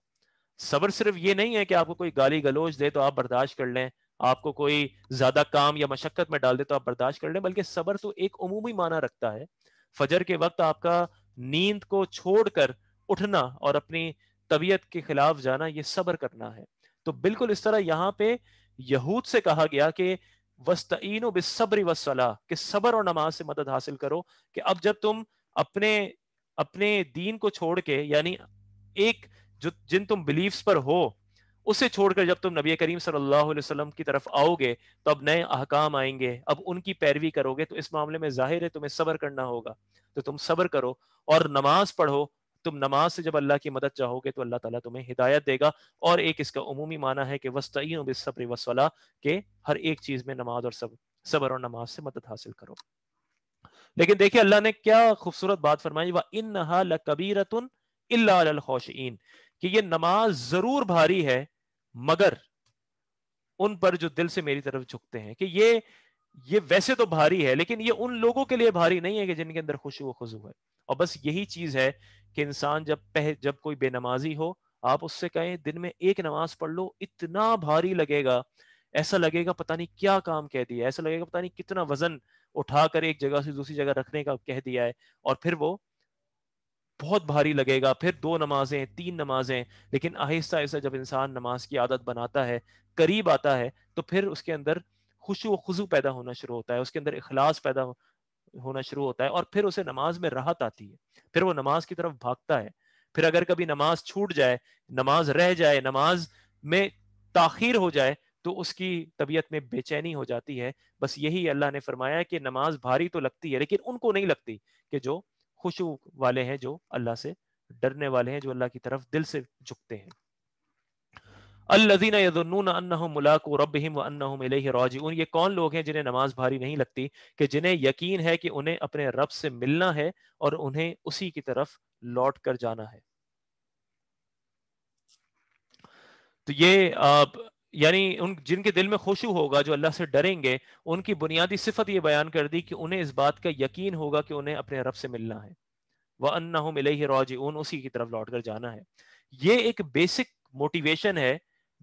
Speaker 1: صبر صرف یہ نہیں ہے کہ آپ کو کوئی گالی گلوچ دے تو آپ برداشت کر لیں، آپ کو کوئی زیادہ کام یا مشقت میں ڈال دے تو آپ برداشت کر لیں، بلکہ صبر تو ایک عمومی معنی رکھتا ہے. فجر کے وقت آپ کا نیند کو چھوڑ کر اٹھنا اور اپنی طبیعت کے خلاف جانا، یہ صبر کرنا ہے. تو بالکل اس طرح یہاں پہ یہود سے کہا گیا کہ وَاسْتَعِينُوا بِالصَّبْرِ وَالصَّلَاةِ، کہ صبر اور نماز سے مدد حاصل کرو. کہ اب جب تم اپنے دین کو چھوڑ کے، یعنی ایک جن تم بلیفز پر ہو اسے چھوڑ کر جب تم نبی کریم صلی اللہ علیہ وسلم کی طرف آؤ گے تو اب نئے احکام آئیں گے، اب ان کی پیروی کرو گے، تو اس معاملے میں ظاہر ہے تمہیں صبر کرنا ہوگا. تو تم صبر کرو اور نماز پڑھو. تم نماز سے جب اللہ کی مدد چاہو گے تو اللہ تعالیٰ تمہیں ہدایت دے گا. اور ایک اس کا عمومی معنی ہے کہ وَاسْتَعِينُوا بِالصَّبْرِ وَالصَّلَاةِ، کہ ہر ایک چیز میں نماز اور صبر اور نماز سے مدد حاصل کرو. لیکن دیکھیں اللہ نے کیا خوبصورت بات فرمائی، وَإِنَّهَا لَكَبِيرَةٌ إِلَّا عَلَى الْخَاشِعِينَ، کہ یہ نماز ضرور بھاری ہے مگر ان پر جو دل سے میری طرف جھکتے ہیں. کہ یہ ویسے تو بھاری ہے لیکن یہ ان لوگوں کے لیے بھاری نہیں ہے کہ جن کے اندر خشوع و خضوع ہے. اور بس یہی چیز ہے کہ انسان جب کوئی بے نمازی ہو، آپ اس سے کہیں دن میں ایک نماز پڑھ لو، اتنا بھاری لگے گا، ایسا لگے گا پتہ نہیں کیا کام کہہ دیا، ایسا لگے گا پتہ نہیں کتنا وزن اٹھا کر ایک جگہ سے دوسری جگہ رکھنے کا کہہ دیا ہے. اور پھر وہ بہت بھاری لگے گا. پھر 2 نمازیں 3 نمازیں، لیکن آہستہ آہستہ جب انسان نماز کی عادت بناتا ہے، قریب آتا ہے، تو پھر اس کے اندر خشوع و خضوع پیدا ہونا شروع ہوتا ہے، اس کے اندر اخلاص پیدا ہونا شروع ہوتا ہے، اور پھر اسے نماز میں راحت آتی ہے، پھر وہ نماز کی طرف بھاگتا ہے. پھر اگر کبھی نماز چھوٹ جائے، نماز رہ جائے، نماز میں تاخیر ہو جائے تو اس کی طبیعت میں بے چینی ہو جاتی ہے. بس یہی اللہ نے فرمایا کہ نماز بھاری تو لگتی ہے لیکن ان کو نہیں لگتی کہ جو خشوع والے ہیں، جو اللہ سے ڈرنے والے ہیں، جو اللہ کی طرف دل سے جھکتے ہیں. الذین یظنون انہم ملاقو ربہم وانہم الیہ راجعون، یہ کون لوگ ہیں جنہیں نماز بھاری نہیں لگتی؟ کہ جنہیں یقین ہے کہ انہیں اپنے رب سے ملنا ہے اور انہیں اسی کی طرف لوٹ کر جانا ہے. تو یہ یعنی ان جن کے دل میں خشوع ہوگا، جو اللہ سے ڈریں گے، ان کی بنیادی صفت یہ بیان کر دی کہ انہیں اس بات کا یقین ہوگا کہ انہیں اپنے رب سے ملنا ہے، وَأَنَّهُمْ إِلَيْهِ رَاجِعُونَ، اسی کی طرف لوٹ کر جانا ہے۔ یہ ایک بیسک موٹیویشن ہے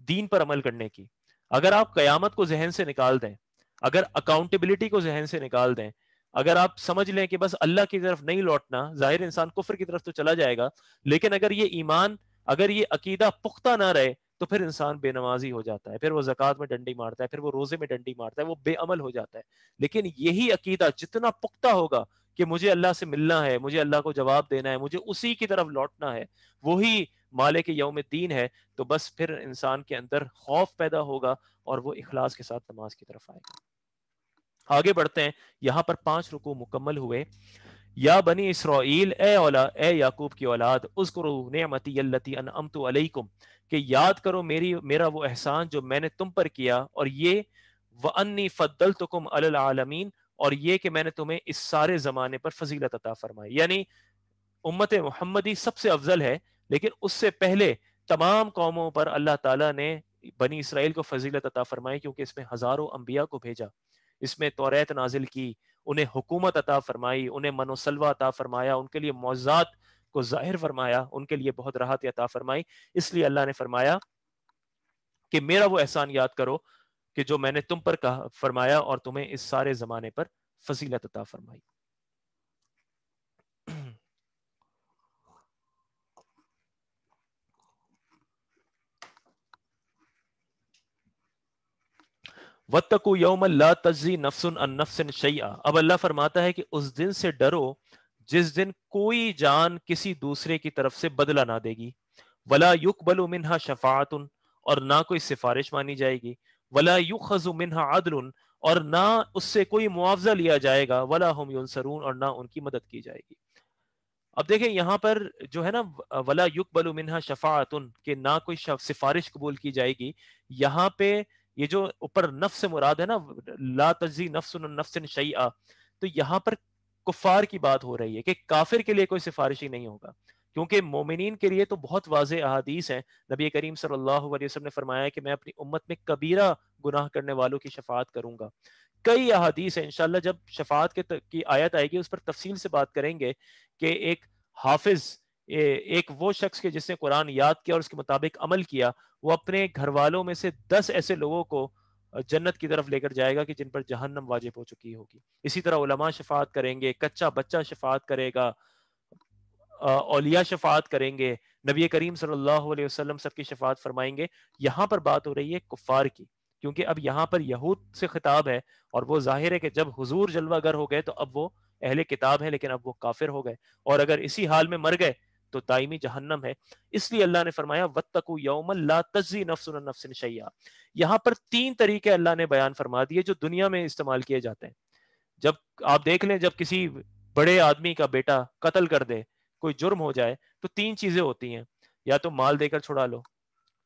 Speaker 1: دین پر عمل کرنے کی۔ اگر آپ قیامت کو ذہن سے نکال دیں، اگر اکاؤنٹیبلٹی کو ذہن سے نکال دیں، اگر آپ سمجھ لیں کہ بس اللہ کی طرف نہیں لوٹنا، ظاہر انسان کفر کی طرف تو چلا جائے گا، لیکن اگر یہ ایمان، اگر یہ عقیدہ پختہ نہ رہے تو پھر انسان بے نمازی ہو جاتا ہے، پھر وہ زکوٰۃ میں ڈنڈی مارتا ہے، پھر وہ روزے میں ڈنڈی مارتا ہے، وہ بے عمل ہو جاتا ہے۔ لیکن یہی عقیدہ جتنا پختہ ہوگا کہ مجھے اللہ سے ملنا ہے، مجھے اللہ کو جواب دینا ہے، مجھے اسی کی طرف لوٹنا ہے، وہی مالک یوم الدین ہے، تو بس پھر انسان کے اندر خوف پیدا ہوگا اور وہ اخلاص کے ساتھ نماز کی طرف آئے گا۔ آگے بڑھتے ہیں، یہاں پر 5 رکوع مکمل ہوئے۔ یا بنی اسرائیل، اے یعقوب کی اولاد، اذکروا نعمتی التی انعمت علیکم، کہ یاد کرو میرا وہ احسان جو میں نے تم پر کیا، اور یہ وانی فضلتکم علی العالمین، اور یہ کہ میں نے تمہیں اس سارے زمانے پر فضیلت عطا فرمائی۔ یعنی امت محمدی سب سے افضل ہے، لیکن اس سے پہلے تمام قوموں پر اللہ تعالیٰ نے بنی اسرائیل کو فضیلت عطا فرمائی، کیونکہ اس میں ہزاروں انبیاء کو بھیجا، اس میں توریت نازل کی، انہیں حکومت عطا فرمائی، انہیں من و سلوہ عطا فرمایا، ان کے لیے معجزات کو ظاہر فرمایا، ان کے لیے بہت راحت عطا فرمائی۔ اس لیے اللہ نے فرمایا کہ میرا وہ احسان یاد کرو کہ جو میں نے تم پر کہا فرمایا اور تمہیں اس سارے زمانے پر فضیلت عطا فرمائی۔ وَاتَّقُوا يَوْمًا لَا تَجْزِي نَفْسٌ عَن نَفْسٍ شَيْئًا، اب اللہ فرماتا ہے کہ اس دن سے ڈرو جس دن کوئی جان کسی دوسرے کی طرف سے بدلہ نہ دے گی، وَلَا يُقْبَلُ مِنْهَا شَفَاعَةٌ، اور نہ کوئی سفارش مانی جائے گی، وَلَا يُؤْخَذُ مِنْهَا عَدْلٌ، اور نہ اس سے کوئی معاوضہ لیا جائے گا، وَلَا هُمْ يُنصَرُونَ، اور نہ ان کی مدد کی جائے گی۔ اب دیکھیں یہاں پر جو ہے نا ولا یقبل منها شفاعۃ، کہ نہ کوئی سفارش قبول کی جائے گی، یہاں پہ یہ جو اوپر نفس سے مراد ہے نا، لا تجزی نفس عن نفس شیئا، تو یہاں پر کفار کی بات ہو رہی ہے کہ کافر کے لیے کوئی سفارش ہی نہیں ہوگا، کیونکہ مومنین کے لیے تو بہت واضح احادیث ہیں۔ نبی کریم صلی اللہ علیہ وسلم نے فرمایا ہے کہ میں اپنی امت میں کبیرہ گناہ کرنے والوں کی شفاعت کروں گا۔ کئی احادیث ہیں، انشاءاللہ جب شفاعت کی آیت آئے گی اس پر تفصیل سے بات کریں گے کہ ایک حافظ، ایک وہ شخص کے جس نے قرآن یاد کیا اور اس کے مطابق عمل کیا، وہ اپنے گھر والوں میں سے 10 ایسے لوگوں کو جنت کی طرف لے کر جائے گا کہ جن پر جہنم واجب ہو چکی ہوگی۔ اسی طرح علماء شفاعت کریں گے، کچا بچہ شفاعت کرے گا، اولیاء شفاعت کریں گے، نبی کریم صلی اللہ علیہ وسلم سب کی شفاعت فرمائیں گے۔ یہاں پر بات ہو رہی ہے کفار کی، کیونکہ اب یہاں پر یہود سے خطاب ہے، اور وہ ظاہر ہے کہ جب حضور جلوہ گر ہو گئے تو اب وہ اہل کتاب ہیں، لیکن اب وہ کافر ہو گئے، اور اگر اسی حال میں مر گئے تو دائمی جہنم ہے۔ اس لیے اللہ نے فرمایا وَاتَّقُوا يَوْمًا لَا تَجْزِي نَفْسٌ عَن نَفْسٍ شَيْئًا۔ یہاں پر 3 طریقے اللہ نے بیان فرما دیے جو دنیا میں استعمال کیے جاتے ہیں۔ جب آپ دیکھ لیں، جب کسی بڑے آدمی کا بیٹا قتل کر دے، کوئی جرم ہو جائے، تو 3 چیزیں ہوتی ہیں، یا تو مال دے کر چھڑا لو،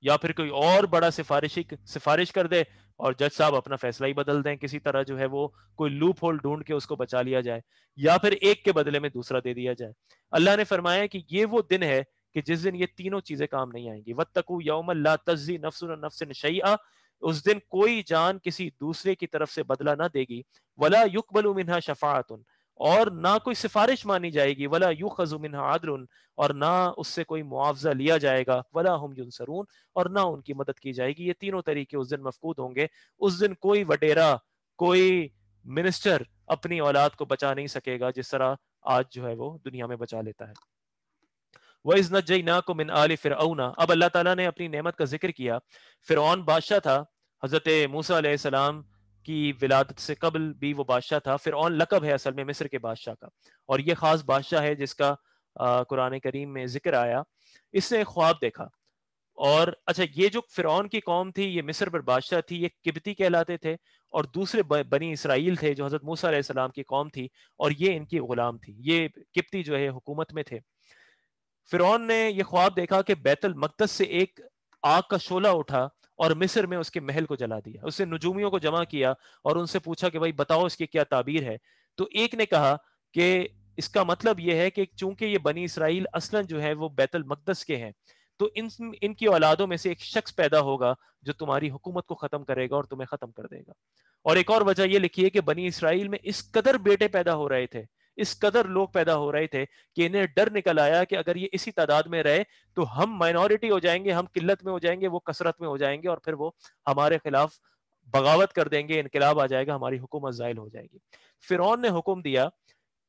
Speaker 1: یا پھر کوئی اور بڑا سفارش کر دے اور جج صاحب اپنا فیصلہ ہی بدل دیں، کسی طرح جو ہے وہ کوئی لوپ ہول ڈھونڈ کے اس کو بچا لیا جائے، یا پھر ایک کے بدلے میں دوسرا دے دیا جائے۔ اللہ نے فرمایا کہ یہ وہ دن ہے کہ جس دن یہ تینوں چیزیں کام نہیں آئیں گی۔ وَاتَّقُوا يَوْمًا لَا تَجْزِي نَفْسٌ عَن نَفْسٍ شَيْئًا، اس دن کوئی جان کسی دوسرے کی طرف سے بدلہ نہ دے گی، وَلَا يُقْبَلُ مِنْهَا شَفَاعَةٌ، اور نہ کوئی سفارش مانی جائے گی، وَلَا يُؤْخَذُ مِنْهَا عَدْلٌ، اور نہ اس سے کوئی معاوضہ لیا جائے گا، وَلَا هُمْ يُنصَرُونَ، اور نہ ان کی مدد کی جائے گی۔ یہ تینوں طریقے اس دن مفقود ہوں گے۔ اس دن کوئی وڈیرا، کوئی منسٹر اپنی اولاد کو بچا نہیں سکے گا جس طرح آج جو ہے وہ دنیا میں بچا لیتا ہے۔ وَإِذْ نَجَّيْنَاكُم مِّنْ آلِ فِرْعَوْنَ، اب اللہ تعالیٰ نے اپنی نعمت کا ذکر کیا۔ فرعون بادشاہ تھا، حضرت موسیٰ علیہ السلام کی ولادت سے قبل بھی وہ بادشاہ تھا۔ فرعون لقب ہے اصل میں مصر کے بادشاہ کا، اور یہ خاص بادشاہ ہے جس کا قرآن کریم میں ذکر آیا۔ اس نے ایک خواب دیکھا، اور اچھا یہ جو فرعون کی قوم تھی یہ مصر پر بادشاہ تھی، یہ قبطی کہلاتے تھے، اور دوسرے بنی اسرائیل تھے جو حضرت موسیٰ علیہ السلام کی قوم تھی، اور یہ ان کی غلام تھی۔ یہ قبطی جو ہے حکومت میں تھے۔ فرعون نے یہ خواب دیکھا کہ بیت المقدس سے ایک آگ کا شعلہ اٹھا اور مصر میں اس کے محل کو جلا دیا۔ اس نے نجومیوں کو جمع کیا اور ان سے پوچھا کہ بھائی بتاؤ اس کی کیا تعبیر ہے۔ تو ایک نے کہا کہ اس کا مطلب یہ ہے کہ چونکہ یہ بنی اسرائیل اصلاً جو ہے وہ بیت المقدس کے ہیں، تو ان کی اولادوں میں سے ایک شخص پیدا ہوگا جو تمہاری حکومت کو ختم کرے گا اور تمہیں ختم کر دے گا. اور ایک اور وجہ یہ لکھی ہے کہ بنی اسرائیل میں اس قدر بیٹے پیدا ہو رہے تھے، اس قدر لوگ پیدا ہو رہے تھے کہ انہیں ڈر نکل آیا کہ اگر یہ اسی تعداد میں رہے تو ہم مائنورٹی ہو جائیں گے، ہم قلت میں ہو جائیں گے، وہ کثرت میں ہو جائیں گے، اور پھر وہ ہمارے خلاف بغاوت کر دیں گے، انقلاب آ جائے گا، ہماری حکومت زائل ہو جائے گی. فرعون نے حکم دیا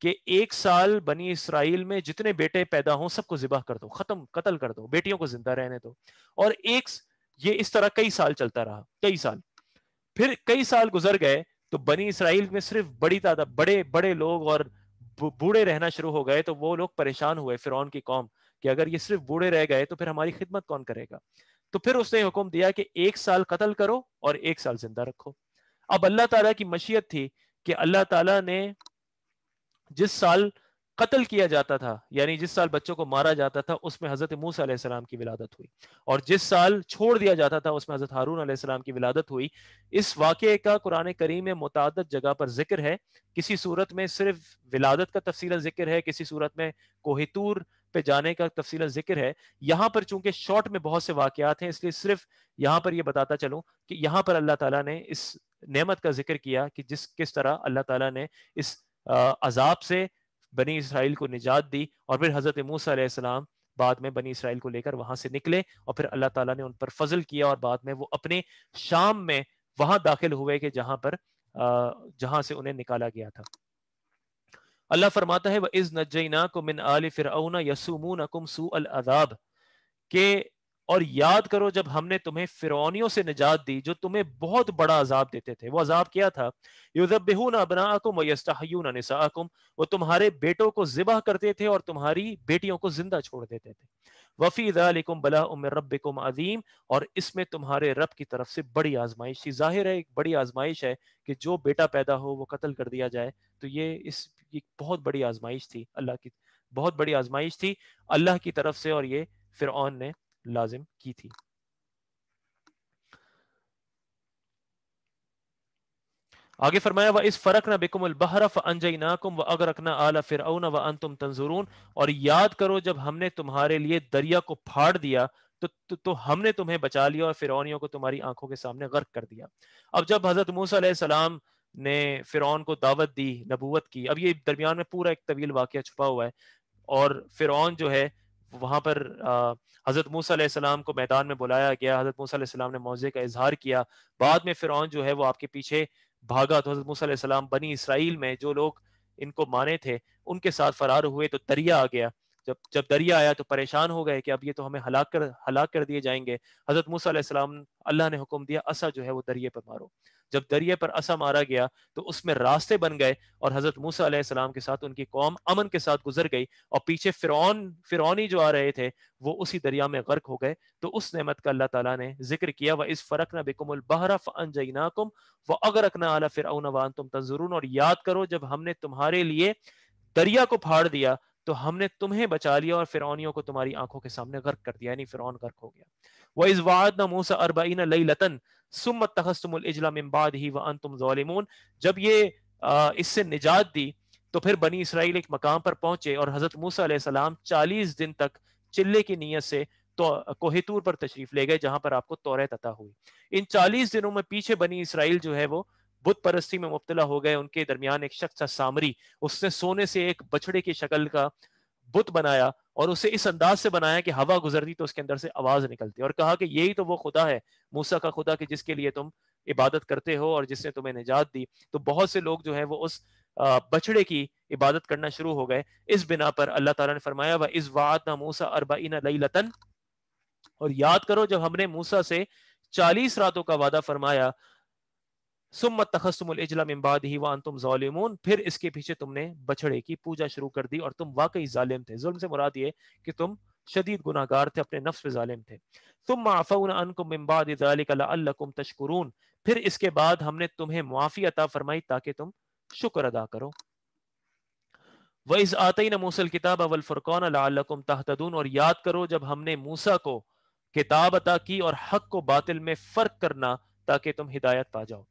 Speaker 1: کہ 1 سال بنی اسرائیل میں جتنے بیٹے پیدا ہوں سب کو ذبح کر دو، ختم، قتل کر دو، بیٹیوں کو زندہ رہنے دو. اور یہ اس طرح کئی سال چلتا رہا، کئی سال. پھر کئی سال گزر گئے تو بنی اسرائیل میں صرف بڑی تعداد، بڑے بڑے لوگ اور بوڑھے رہنا شروع ہو گئے. تو وہ لوگ پریشان ہوئے، فرعون کی قوم، کہ اگر یہ صرف بوڑھے رہ گئے تو پھر ہماری خدمت کون کرے گا. تو پھر اس نے حکم دیا کہ 1 سال قتل کرو اور 1 سال زندہ رکھو. اب اللہ تعالیٰ کی مشیت تھی کہ اللہ تعالیٰ نے جس سال قتل کیا جاتا تھا، یعنی جس سال بچوں کو مارا جاتا تھا، اس میں حضرت موسیٰ علیہ السلام کی ولادت ہوئی، اور جس سال چھوڑ دیا جاتا تھا اس میں حضرت ہارون علیہ السلام کی ولادت ہوئی. اس واقعے کا قرآن کریم میں متعدد جگہ پر ذکر ہے. کسی صورت میں صرف ولادت کا تفصیلا ذکر ہے، کسی صورت میں کوہ طور پہ جانے کا تفصیلا ذکر ہے. یہاں پر چونکہ شارٹ میں بہت سے واقعات ہیں، اس لیے صرف یہاں پر یہ بتاتا چلوں کہ یہاں پر اللہ تعالیٰ نے اس نعمت کا ذکر کیا کہ کس طرح اللہ تعالیٰ نے اس عذاب سے بنی اسرائیل کو نجات دی. اور پھر حضرت موسیٰ علیہ السلام بعد میں بنی اسرائیل کو لے کر وہاں سے نکلے، اور پھر اللہ تعالیٰ نے ان پر فضل کیا، اور بعد میں وہ اپنے شام میں وہاں داخل ہوئے کہ جہاں سے انہیں نکالا گیا تھا. اللہ فرماتا ہے وَإِذْ نَجَّيْنَاكُمْ مِنْ آلِ فِرْعَوْنَ يَسُومُونَكُمْ سُوءَ الْعَذَابِ، کہ اور یاد کرو جب ہم نے تمہیں فرعونیوں سے نجات دی جو تمہیں بہت بڑا عذاب دیتے تھے. وہ عذاب کیا تھا؟ یذبحون ابناءکم ویستحیون نساءکم، وہ تمہارے بیٹوں کو ذبح کرتے تھے اور تمہاری بیٹیوں کو زندہ چھوڑ دیتے تھے. وفی ذلکم بلاء من ربکم عظیم، اور اس میں تمہارے رب کی طرف سے بڑی آزمائش تھی. ظاہر ہے ایک بڑی آزمائش ہے کہ جو بیٹا پیدا ہو وہ قتل کر دیا جائے. تو یہ بہت بڑی آزمائش تھی، اللہ کی بہت بڑی آزمائش تھی اللہ کی طرف سے، اور یہ فرعون نے لازم کی تھی. آگے فرمایا وَإِذْ فَرَقْنَا بِكُمُ الْبَحْرَ فَأَنْجَيْنَاكُمْ وَأَغْرَقْنَا آلَ فِرْعَوْنَ وَأَنْتُمْ تَنْظُرُونَ، اور یاد کرو جب ہم نے تمہارے لیے دریا کو پھاڑ دیا تو ہم نے تمہیں بچا لیا اور فرعونیوں کو تمہاری آنکھوں کے سامنے غرق کر دیا. اب جب حضرت موسیٰ علیہ السلام نے فرعون کو دعوت دی نبوت کی، اب یہ درمیان میں پورا ایک طویل واقعہ چھپا ہوا ہے، اور فرعون جو ہے وہاں پر حضرت موسیٰ علیہ السلام کو میدان میں بلایا گیا، حضرت موسیٰ علیہ السلام نے معجزے کا اظہار کیا. بعد میں فرعون جو ہے وہ آپ کے پیچھے بھاگا، تو حضرت موسیٰ علیہ السلام بنی اسرائیل میں جو لوگ ان کو مانے تھے ان کے ساتھ فرار ہوئے. تو دریا آ گیا، جب دریا آیا تو پریشان ہو گئے کہ اب یہ تو ہمیں ہلاک کر دیے جائیں گے. حضرت موسیٰ علیہ السلام اللہ نے حکم دیا عصا جو ہے وہ دریا پر مارو. جب دریا پر عصا مارا گیا تو اس میں راستے بن گئے، اور حضرت موسیٰ علیہ السلام کے ساتھ ان کی قوم امن کے ساتھ گزر گئی، اور پیچھے فرعونی جو آ رہے تھے وہ اسی دریا میں غرق ہو گئے. تو اس نعمت کا اللہ تعالیٰ نے ذکر کیا وَإِذْ فَرَقْنَا بِكُمُ الْبَحْرَ فَأَنْجَيْنَاكُمْ وَأَغْرَقْنَا آلَ فِرْعَوْنَ وَأَنْتُمْ تَنْظُرُونَ، اور یاد کرو جب ہم نے تمہارے لیے دریا کو پھاڑ دیا تو ہم نے تمہیں بچا لیا اور فرعونیوں کو تمہاری آنکھوں کے سامنے غرق کر دیا، یعنی فرعون غرق ہو گیا. وَإِذْ وَعَدْنَا مُوسَىٰ 40 لَيْلَةً ثُمَّ اتَّخَذْتُمُ الْعِجْلَ مِن بَعْدِهِ وَأَنْتُمْ ظَالِمُونَ، جب یہ اس سے نجات دی تو پھر بنی اسرائیل ایک مقام پر پہنچے، اور حضرت موسیٰ علیہ السلام 40 دن تک چلے کی نیت سے تو کوہ طور پر تشریف لے گئے جہاں پر آپ کو توریت عطا ہوئی. ان 40 دنوں میں پیچھے بنی اسرائیل جو ہے وہ بت پرستی میں مبتلا ہو گئے. ان کے درمیان ایک شخص تھا سامری، اس نے سونے سے ایک بچڑے کی شکل کا بت بنایا، اور اسے اس انداز سے بنایا کہ ہوا گزرتی تو اس کے اندر سے آواز نکلتی، اور کہا کہ یہی تو وہ خدا ہے موسیٰ کا خدا کہ جس کے لیے تم عبادت کرتے ہو اور جس نے تمہیں نجات دی. تو بہت سے لوگ جو ہیں وہ اس بچڑے کی عبادت کرنا شروع ہو گئے. اس بنا پر اللہ تعالیٰ نے فرمایا وَإِذْ وَعَدْنَا مُوسَىٰ 40 لَيْلَةً، اور یاد کرو جب ہم نے موسیٰ سے 40 راتوں کا وعدہ فرمایا ثم اتخذتم العجل من بعده وانتم ظالمون، پھر اس کے پیچھے تم نے بچڑے کی پوجا شروع کر دی اور تم واقعی ظالم تھے. ظلم سے مراد یہ کہ تم شدید گناہگار تھے، اپنے نفس پہ ظالم تھے. ثم عفونا عنكم من بعد ذلك لعلكم تشكرون، پھر اس کے بعد ہم نے تمہیں معافی عطا فرمائی تاکہ تم شکر ادا کرو. وَإِذْ آتَيْنَا مُوسَى الْكِتَابَ وَالْفُرْقَانَ لَعَلَّكُمْ تَهْتَدُونَ، اور یاد کرو جب ہم نے موسیٰ کو کتاب عطا کی اور حق کو باطل میں فرق کرنا تاکہ تم ہدایت پا جاؤ.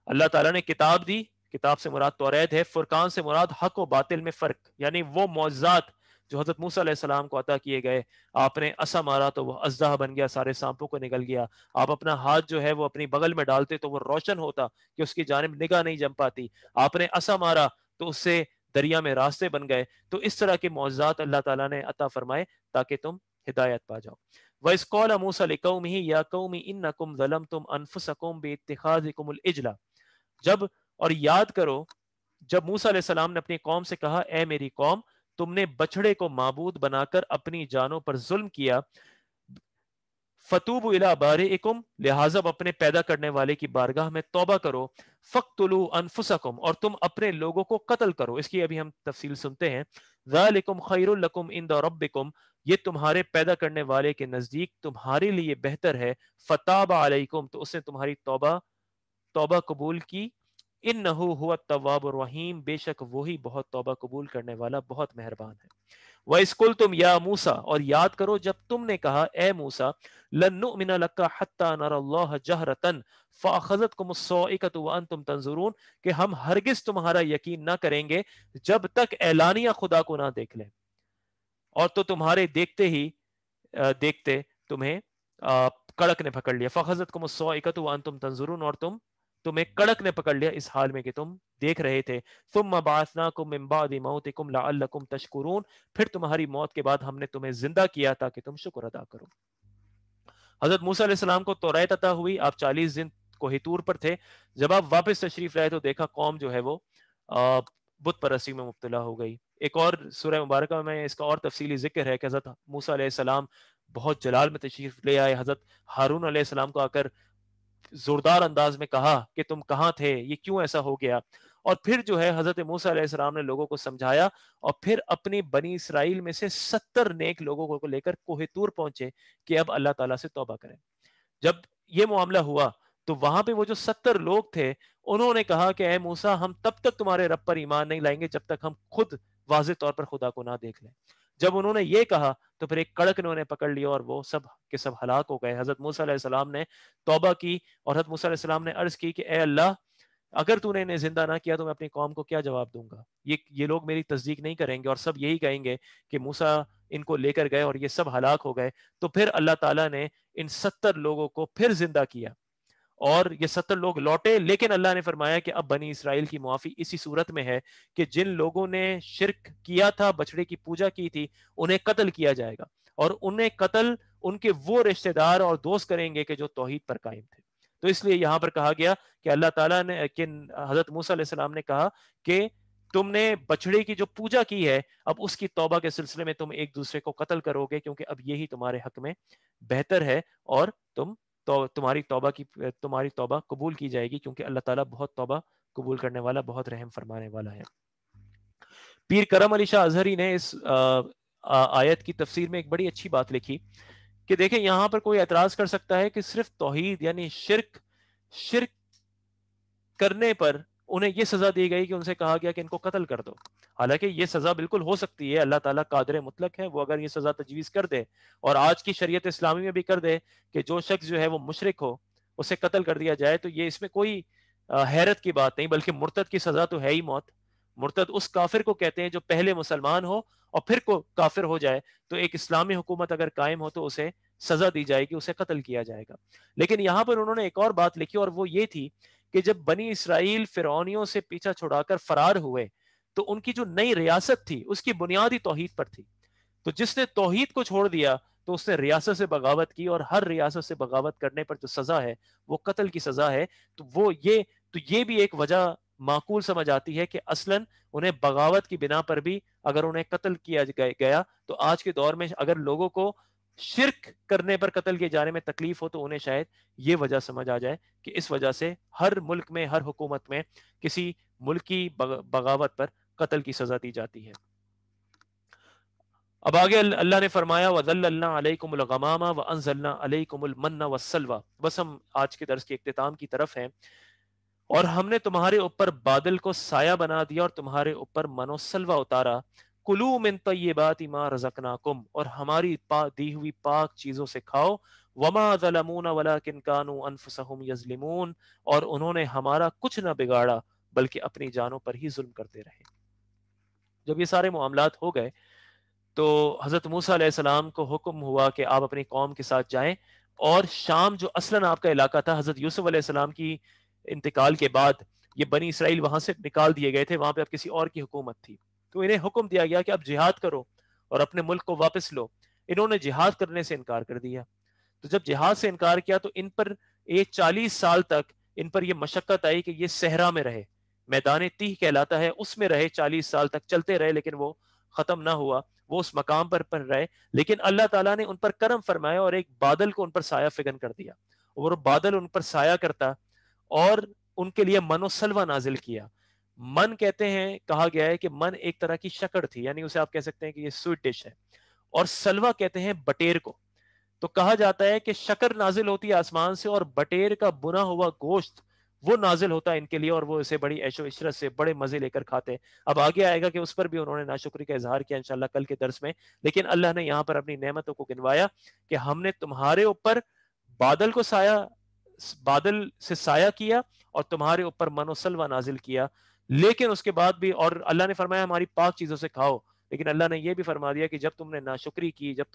Speaker 1: اللہ تعالیٰ نے کتاب دی، کتاب سے مراد توریت ہے، فرقان سے مراد حق و باطل میں فرق، یعنی وہ معجزات جو حضرت موسیٰ علیہ السلام کو عطا کیے گئے. آپ نے عصا مارا تو وہ اژدہا بن گیا، سارے سانپوں کو نگل گیا. آپ اپنا ہاتھ جو ہے وہ اپنی بغل میں ڈالتے تو وہ روشن ہوتا کہ اس کی جانب نگاہ نہیں جم پاتی. آپ نے عصا مارا تو اس سے دریا میں راستے بن گئے. تو اس طرح کے معجزات اللہ تعالیٰ نے عطا فرمائے تاکہ تم ہدایت پا جاؤ. وَإِذْ قَالَ مُوسَىٰ لِقَوْمِهِ يَا قَوْمِ إِنَّكُمْ ظَلَمْتُمْ أَنفُسَكُمْ بِاتِّخَاذِكُمُ الْعِجْلَ. جب اور یاد کرو جب موسیٰ علیہ السلام نے اپنی قوم سے کہا اے میری قوم تم نے بچڑے کو معبود بنا کر اپنی جانوں پر ظلم کیا. فتوبوا الی بارئکم، لہذا اپنے پیدا کرنے والے کی بارگاہ میں توبہ کرو. فقتلوا انفسکم، اور تم اپنے لوگوں کو قتل کرو. اس کی ابھی ہم تفصیل سنتے ہیں. ذالکم خیر لکم عند ربکم، یہ تمہارے پیدا کرنے والے کے نزدیک تمہارے لیے بہتر ہے. فتاب علیکم، تو اس نے تمہاری توبہ قبول کی. انہ هو التواب الرحیم، بے شک وہی بہت توبہ قبول کرنے والا بہت مہربان ہے. وَإِذْ قُلْتُمْ يَا مُوسَىٰ، اور یاد کرو جب تم نے کہا اے موسیٰ لَن نُؤْمِنَ لَكَ حَتَّىٰ نَرَى اللَّهَ جَهْرَةً فَأَخَذَتْكُمُ الصَّاعِقَةُ وَأَنْتُمْ تنظرون، کہ ہم ہرگز تمہارا یقین نہ کریں گے جب تک اعلانیہ خدا کو نہ دیکھ لیں، اور تو تمہارے دیکھتے تمہیں کڑک نے پکڑ لیا. فَأَخَذَتْكُمُ الصَّاعِقَةُ وَأَنْتُمْ تنظرون، اور تمہیں کڑک نے پکڑ لیا اس حال میں کہ تم دیکھ رہے تھے. ثُمَّ بَعَثْنَاكُم مِّن بَعْدِ مَوْتِكُمْ لَعَلَّكُمْ تَشْكُرُونَ، پھر تمہاری موت کے بعد ہم نے تمہیں زندہ کیا تاکہ تم شکر ادا کرو. حضرت موسیٰ علیہ السلام کو توریت عطا ہوئی، آپ 40 دن کوہ طور پر تھے. جب آپ واپس تشریف لائے تو دیکھا قوم جو ہے وہ بت پرستی میں مبتلا ہو گئی. ایک اور سورہ مبارکہ میں اس کا اور تفصیلی ذکر ہے کہ حضرت موسیٰ علیہ السلام بہت جلال میں تشریف لے آئے. حضرت ہارون علیہ السلام کو آ کر زوردار انداز میں کہا کہ تم کہاں تھے، یہ کیوں ایسا ہو گیا. اور پھر جو ہے حضرت موسیٰ علیہ السلام نے لوگوں کو سمجھایا، اور پھر اپنی بنی اسرائیل میں سے 70 نیک لوگوں کو لے کر کوہ طور پہنچے کہ اب اللہ تعالیٰ سے توبہ کریں. جب یہ معاملہ ہوا تو وہاں پہ وہ جو 70 لوگ تھے انہوں نے کہا کہ اے موسیٰ ہم تب تک تمہارے رب پر ایمان نہیں لائیں گے جب تک ہم خود واضح طور پر خدا کو نہ دیکھ لیں. جب انہوں نے یہ کہا تو پھر ایک کڑک نے انہیں پکڑ لیا اور وہ سب کے سب ہلاک ہو گئے. حضرت موسیٰ علیہ السلام نے توبہ کی اور حضرت موسیٰ علیہ السلام نے عرض کی کہ اے اللہ اگر تو نے انہیں زندہ نہ کیا تو میں اپنی قوم کو کیا جواب دوں گا. یہ لوگ میری تصدیق نہیں کریں گے اور سب یہی کہیں گے کہ موسیٰ ان کو لے کر گئے اور یہ سب ہلاک ہو گئے. تو پھر اللہ تعالیٰ نے ان 70 لوگوں کو پھر زندہ کیا اور یہ 70 لوگ لوٹے. لیکن اللہ نے فرمایا کہ اب بنی اسرائیل کی معافی اسی صورت میں ہے کہ جن لوگوں نے شرک کیا تھا، بچڑے کی پوجا کی تھی، انہیں قتل کیا جائے گا، اور انہیں قتل ان کے وہ رشتہ دار اور دوست کریں گے کہ جو توحید پر قائم تھے. تو اس لیے یہاں پر کہا گیا کہ اللہ تعالیٰ نے کہ حضرت موسیٰ علیہ السلام نے کہا کہ تم نے بچڑے کی جو پوجا کی ہے اب اس کی توبہ کے سلسلے میں تم ایک دوسرے کو قتل کرو گے، کیونکہ اب یہی تمہارے حق میں بہتر ہے اور تمہاری توبہ قبول کی جائے گی، کیونکہ اللہ تعالیٰ بہت توبہ قبول کرنے والا، بہت رحم فرمانے والا ہے. پیر کرم علی شاہ اظہری نے اس آیت کی تفسیر میں ایک بڑی اچھی بات لکھی کہ دیکھیں یہاں پر کوئی اعتراض کر سکتا ہے کہ صرف توحید یعنی شرک کرنے پر انہیں یہ سزا دی گئی کہ ان سے کہا گیا کہ ان کو قتل کر دو. حالانکہ یہ سزا بالکل ہو سکتی ہے، اللہ تعالیٰ قادر مطلق ہے، وہ اگر یہ سزا تجویز کر دے اور آج کی شریعت اسلامی میں بھی کر دے کہ جو شخص جو ہے وہ مشرک ہو اسے قتل کر دیا جائے، تو یہ اس میں کوئی حیرت کی بات نہیں، بلکہ مرتد کی سزا تو ہے ہی موت. مرتد اس کافر کو کہتے ہیں جو پہلے مسلمان ہو اور پھر کو کافر ہو جائے. تو ایک اسلامی حکومت اگر قائم ہو تو اسے سزا دی جائے گی، اسے قتل کیا جائے گا. لیکن یہاں پر انہوں نے ایک اور بات لکھی اور وہ یہ تھی کہ جب بنی اسرائیل فرعونیوں سے پیچھا چھڑا کر فرار ہوئے تو ان کی جو نئی ریاست تھی اس کی بنیاد ہی توحید پر تھی. تو جس نے توحید کو چھوڑ دیا تو اس نے ریاست سے بغاوت کی، اور ہر ریاست سے بغاوت کرنے پر جو سزا ہے وہ قتل کی سزا ہے. تو یہ بھی ایک وجہ معقول سمجھ آتی ہے کہ اصلاً انہیں بغاوت کی بنا پر بھی اگر انہیں قتل کیا گیا تو آج کے دور میں اگر لوگوں کو شرک کرنے پر قتل کیے جانے میں تکلیف ہو تو انہیں شاید یہ وجہ سمجھ آ جائے کہ اس وجہ سے ہر ملک میں، ہر حکومت میں کسی ملکی بغاوت پر قتل کی سزا دی جاتی ہے. اب آگے اللہ نے فرمایا وَذَلَّلْنَا عَلَيْكُمُ الْغَمَامَ وَأَنزَلْنَا عَلَيْكُمُ الْمَنَّ وَالسَّلْوَىٰ. بس ہم آج کے درس کے اختتام کی طرف ہیں. اور ہم نے تمہارے اوپر بادل کو سایہ بنا دیا اور تمہارے اوپر من و سلوہ اتارا. کلوا من طیبات ما رزقناکم، اور ہماری دی ہوئی پاک چیزوں سے کھاؤ. وما ظلمونا ولکن كانوا انفسهم یظلمون، اور انہوں نے ہمارا کچھ نہ بگاڑا بلکہ اپنی جانوں پر ہی ظلم کرتے رہے. جب یہ سارے معاملات ہو گئے تو حضرت موسیٰ علیہ السلام کو حکم ہوا کہ آپ اپنی قوم کے ساتھ جائیں، اور شام جو اصلاً آپ کا علاقہ تھا، حضرت یوسف علیہ السلام کی انتقال کے بعد یہ بنی اسرائیل وہاں سے نکال دیے گئے تھے، وہاں پہ اب کسی اور کی حکومت تھی، تو انہیں حکم دیا گیا کہ اب جہاد کرو اور اپنے ملک کو واپس لو۔ انہوں نے جہاد کرنے سے انکار کر دیا، تو جب جہاد سے انکار کیا تو ان پر 40 سال تک ان پر یہ مشقت آئی کہ یہ صحرا میں رہے، میدان تیہ کہلاتا ہے، اس میں رہے، 40 سال تک چلتے رہے، لیکن وہ ختم نہ ہوا، وہ اس مقام پر رہے۔ لیکن اللہ تعالیٰ نے ان پر کرم فرمایا اور ایک بادل کو ان پر سایہ فگن کر دیا، اور وہ بادل ان پر سایہ کرتا اور ان کے لیے من و سلوہ نازل کیا۔ من کہتے ہیں، کہا گیا ہے کہ من ایک طرح کی شکر تھی، یعنی اسے آپ کہہ سکتے ہیں کہ یہ سویٹ ڈش ہے، اور سلوہ کہتے ہیں بٹیر کو۔ تو کہا جاتا ہے کہ شکر نازل ہوتی ہے آسمان سے، اور بٹیر کا بنا ہوا گوشت وہ نازل ہوتا ہے ان کے لیے، اور وہ اسے بڑی عیش و عشرت سے بڑے مزے لے کر کھاتے ہیں۔ اب آگے آئے گا کہ اس پر بھی انہوں نے ناشکری کا اظہار کیا انشاءاللہ کل کے درس میں، لیکن اللہ نے یہاں پر اپنی نعمتوں کو گنوایا کہ ہم نے تمہارے اوپر بادل کو بادل سے سایہ کیا، اور تمہارے اوپر من و سلوہ نازل کیا، لیکن اس کے بعد بھی، اور اللہ نے فرمایا ہماری پاک چیزوں سے کھاؤ، لیکن اللہ نے یہ بھی فرما دیا کہ جب تم نے ناشکری کی، جب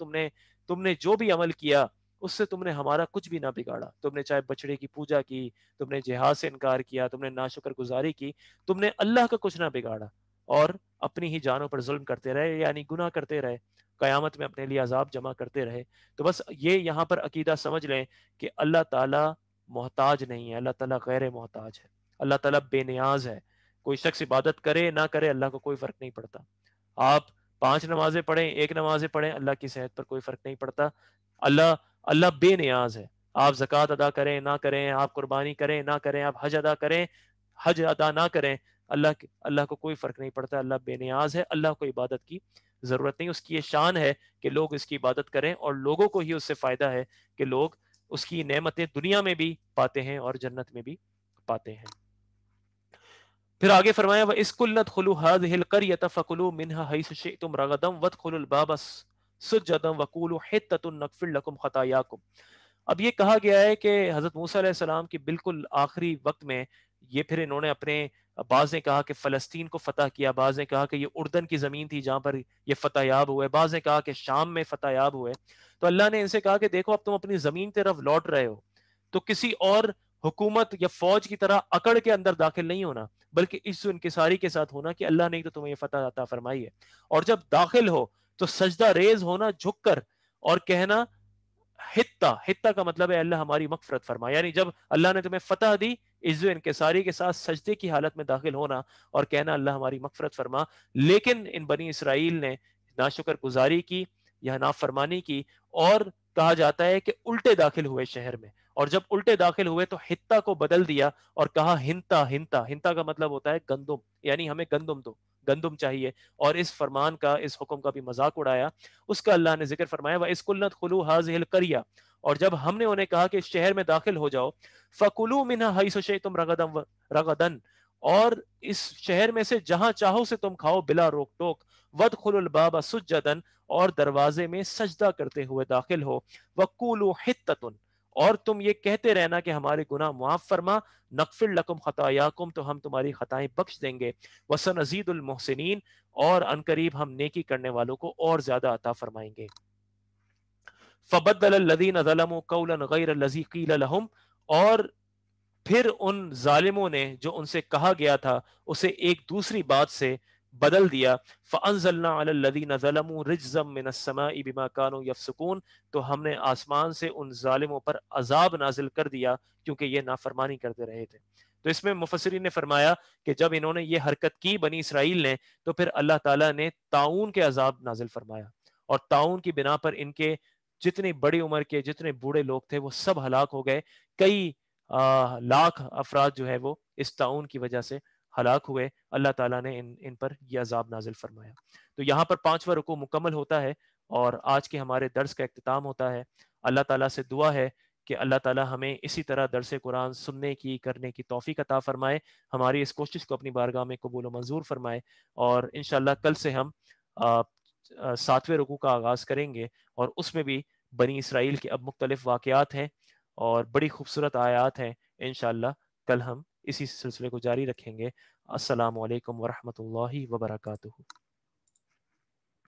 Speaker 1: تم نے جو بھی عمل کیا اس سے تم نے ہمارا کچھ بھی نہ بگاڑا، تم نے چاہے بچڑے کی پوجا کی، تم نے جہاد سے انکار کیا، تم نے ناشکر گزاری کی، تم نے اللہ کا کچھ نہ بگاڑا، اور اپنی ہی جانوں پر ظلم کرتے رہے، یعنی گناہ کرتے رہے، قیامت میں اپنے لیے عذاب جمع کرتے رہے۔ تو بس یہ یہاں پر عقیدہ سمجھ لیں کہ اللہ تعالیٰ محتاج نہیں ہے، اللہ تعالیٰ غیر محتاج ہے، اللہ تعالیٰ بے نیاز ہے۔ کوئی شخص عبادت کرے نہ کرے اللہ کو کوئی فرق نہیں پڑتا، آپ 5 نمازیں پڑھیں، 1 نمازیں پڑھیں، اللہ کی صحت پر کوئی فرق نہیں پڑتا۔ اللہ بے نیاز ہے، آپ زکوٰۃ ادا کریں نہ کریں، آپ قربانی کریں نہ کریں، آپ حج ادا کریں حج ادا نہ کریں، اللہ کو کوئی فرق نہیں پڑتا، اللہ بے نیاز ہے، اللہ کو عبادت کی ضرورت نہیں، اس کی یہ شان ہے کہ لوگ اس کی عبادت کریں، اور لوگوں کو ہی اس سے فائدہ ہے کہ لوگ اس کی نعمتیں دنیا میں بھی پاتے ہیں اور جنت میں بھی پاتے ہیں۔ پھر آگے فرمایا وَإِذْ قُلْنَا ادْخُلُوا هَٰذِهِ الْقَرْيَةَ فَكُلُوا مِنْهَا حَيْثُ شِئْتُمْ رَغَدًا وَادْخُلُوا الْبَابَ سُجَّدًا وَقُولُوا حِطَّةٌ نَغْفِرْ لَكُمْ خَطَايَاكُمْ۔ اب یہ کہا گیا ہے کہ حضرت موسیٰ علیہ السلام کی بالکل آخری وقت میں یہ پھر انہوں نے اپنے، بعض نے کہا کہ فلسطین کو فتح کیا، بعض نے کہا کہ یہ اردن کی زمین تھی جہاں پر یہ فتح یاب ہوئے، بعض نے کہا کہ شام میں فتح یاب ہوئے۔ تو اللہ نے ان سے کہا کہ دیکھو اب تم اپنی زمین کی طرف لوٹ رہے ہو، تو کسی اور حکومت یا فوج کی طرح اکڑ کے اندر داخل نہیں ہونا، بلکہ عز و انکساری کے ساتھ ہونا کہ اللہ نے تو تمہیں یہ فتح عطا فرمائی ہے، اور جب داخل ہو تو سجدہ ریز ہونا جھک کر، اور کہنا حتہ کا مطلب ہے اللہ ہماری مغفرت فرما، یعنی جب اللہ نے تمہیں فتح دی، عز و انکساری کے ساتھ سجدے کی حالت میں داخل ہونا اور کہنا اللہ ہماری مغفرت فرما۔ لیکن ان بنی اسرائیل نے ناشکر گزاری کی یا نافرمانی کی، اور کہا جاتا ہے کہ الٹے داخل ہوئے شہر میں، اور جب الٹے داخل ہوئے تو حتہ کو بدل دیا اور کہا ہنتا کا مطلب ہوتا ہے گندم، یعنی ہمیں گندم چاہیے، اور اس فرمان کا، اس حکم کا بھی مذاق اڑایا۔ اس کا اللہ نے ذکر فرمایا وَإِذْ قُلْنَا ادْخُلُوا هَٰذِهِ الْقَرْيَةَ، اور جب ہم نے انہیں کہا کہ اس شہر میں داخل ہو جاؤ، فَكُلُوا مِنْهَا حَيْثُ شِئْتُمْ رَغَدًا، اور اس شہر میں سے جہاں چاہو سے تم کھاؤ بلا روک ٹوک، وَادْخُلُوا الْبَابَ سُجَّدًا، اور دروازے میں سجدہ کرتے ہوئے داخل ہو، وَقُولُوا حِطَّةٌ، اور تم یہ کہتے رہنا کہ ہمارے گناہ معاف فرما، نغفر لکم خطایاکم، تو ہم تمہاری خطائیں بخش دیں گے، وسنزید المحسنین، اور عنقریب ہم نیکی کرنے والوں کو اور زیادہ عطا فرمائیں گے۔ فبدل الذین ظلموا قولا غیر الذی قیل لهم، اور پھر ان ظالموں نے جو ان سے کہا گیا تھا اسے ایک دوسری بات سے بدل دیا، فَأَنزَلْنَا عَلَى الَّذِينَ ظَلَمُوا رِجْزًا مِّنَ السَّمَاءِ بِمَا كَانُوا يَفْسُقُونَ، تو ہم نے آسمان سے ان ظالموں پر عذاب نازل کر دیا کیونکہ یہ نافرمانی کرتے رہے تھے۔ تو اس میں مفسرین نے فرمایا کہ جب انہوں نے یہ حرکت کی بنی اسرائیل نے، تو پھر اللہ تعالیٰ نے طاعون کے عذاب نازل فرمایا، اور طاعون کی بنا پر ان کے جتنی بڑی عمر کے جتنے بوڑھے لوگ تھے وہ سب ہلاک ہو گئے، کئی لاکھ افراد جو ہے وہ اس طاعون کی وجہ سے ہلاک ہوئے، اللہ تعالیٰ نے ان پر یہ عذاب نازل فرمایا۔ تو یہاں پر 5واں رکوع مکمل ہوتا ہے اور آج کے ہمارے درس کا اختتام ہوتا ہے۔ اللہ تعالیٰ سے دعا ہے کہ اللہ تعالیٰ ہمیں اسی طرح درس قرآن سننے کی، کرنے کی توفیق عطا فرمائے، ہماری اس کوشش کو اپنی بارگاہ میں قبول و منظور فرمائے، اور انشاءاللہ کل سے ہم 7ویں رکوع کا آغاز کریں گے، اور اس میں بھی بنی اسرائیل کے اب مختلف واقعات ہیں اور بڑی خوبصورت آیات ہیں۔ انشاءاللہ کل ہم اسی سلسلے کو جاری رکھیں گے۔ السلام علیکم ورحمۃ اللہ وبرکاتہ۔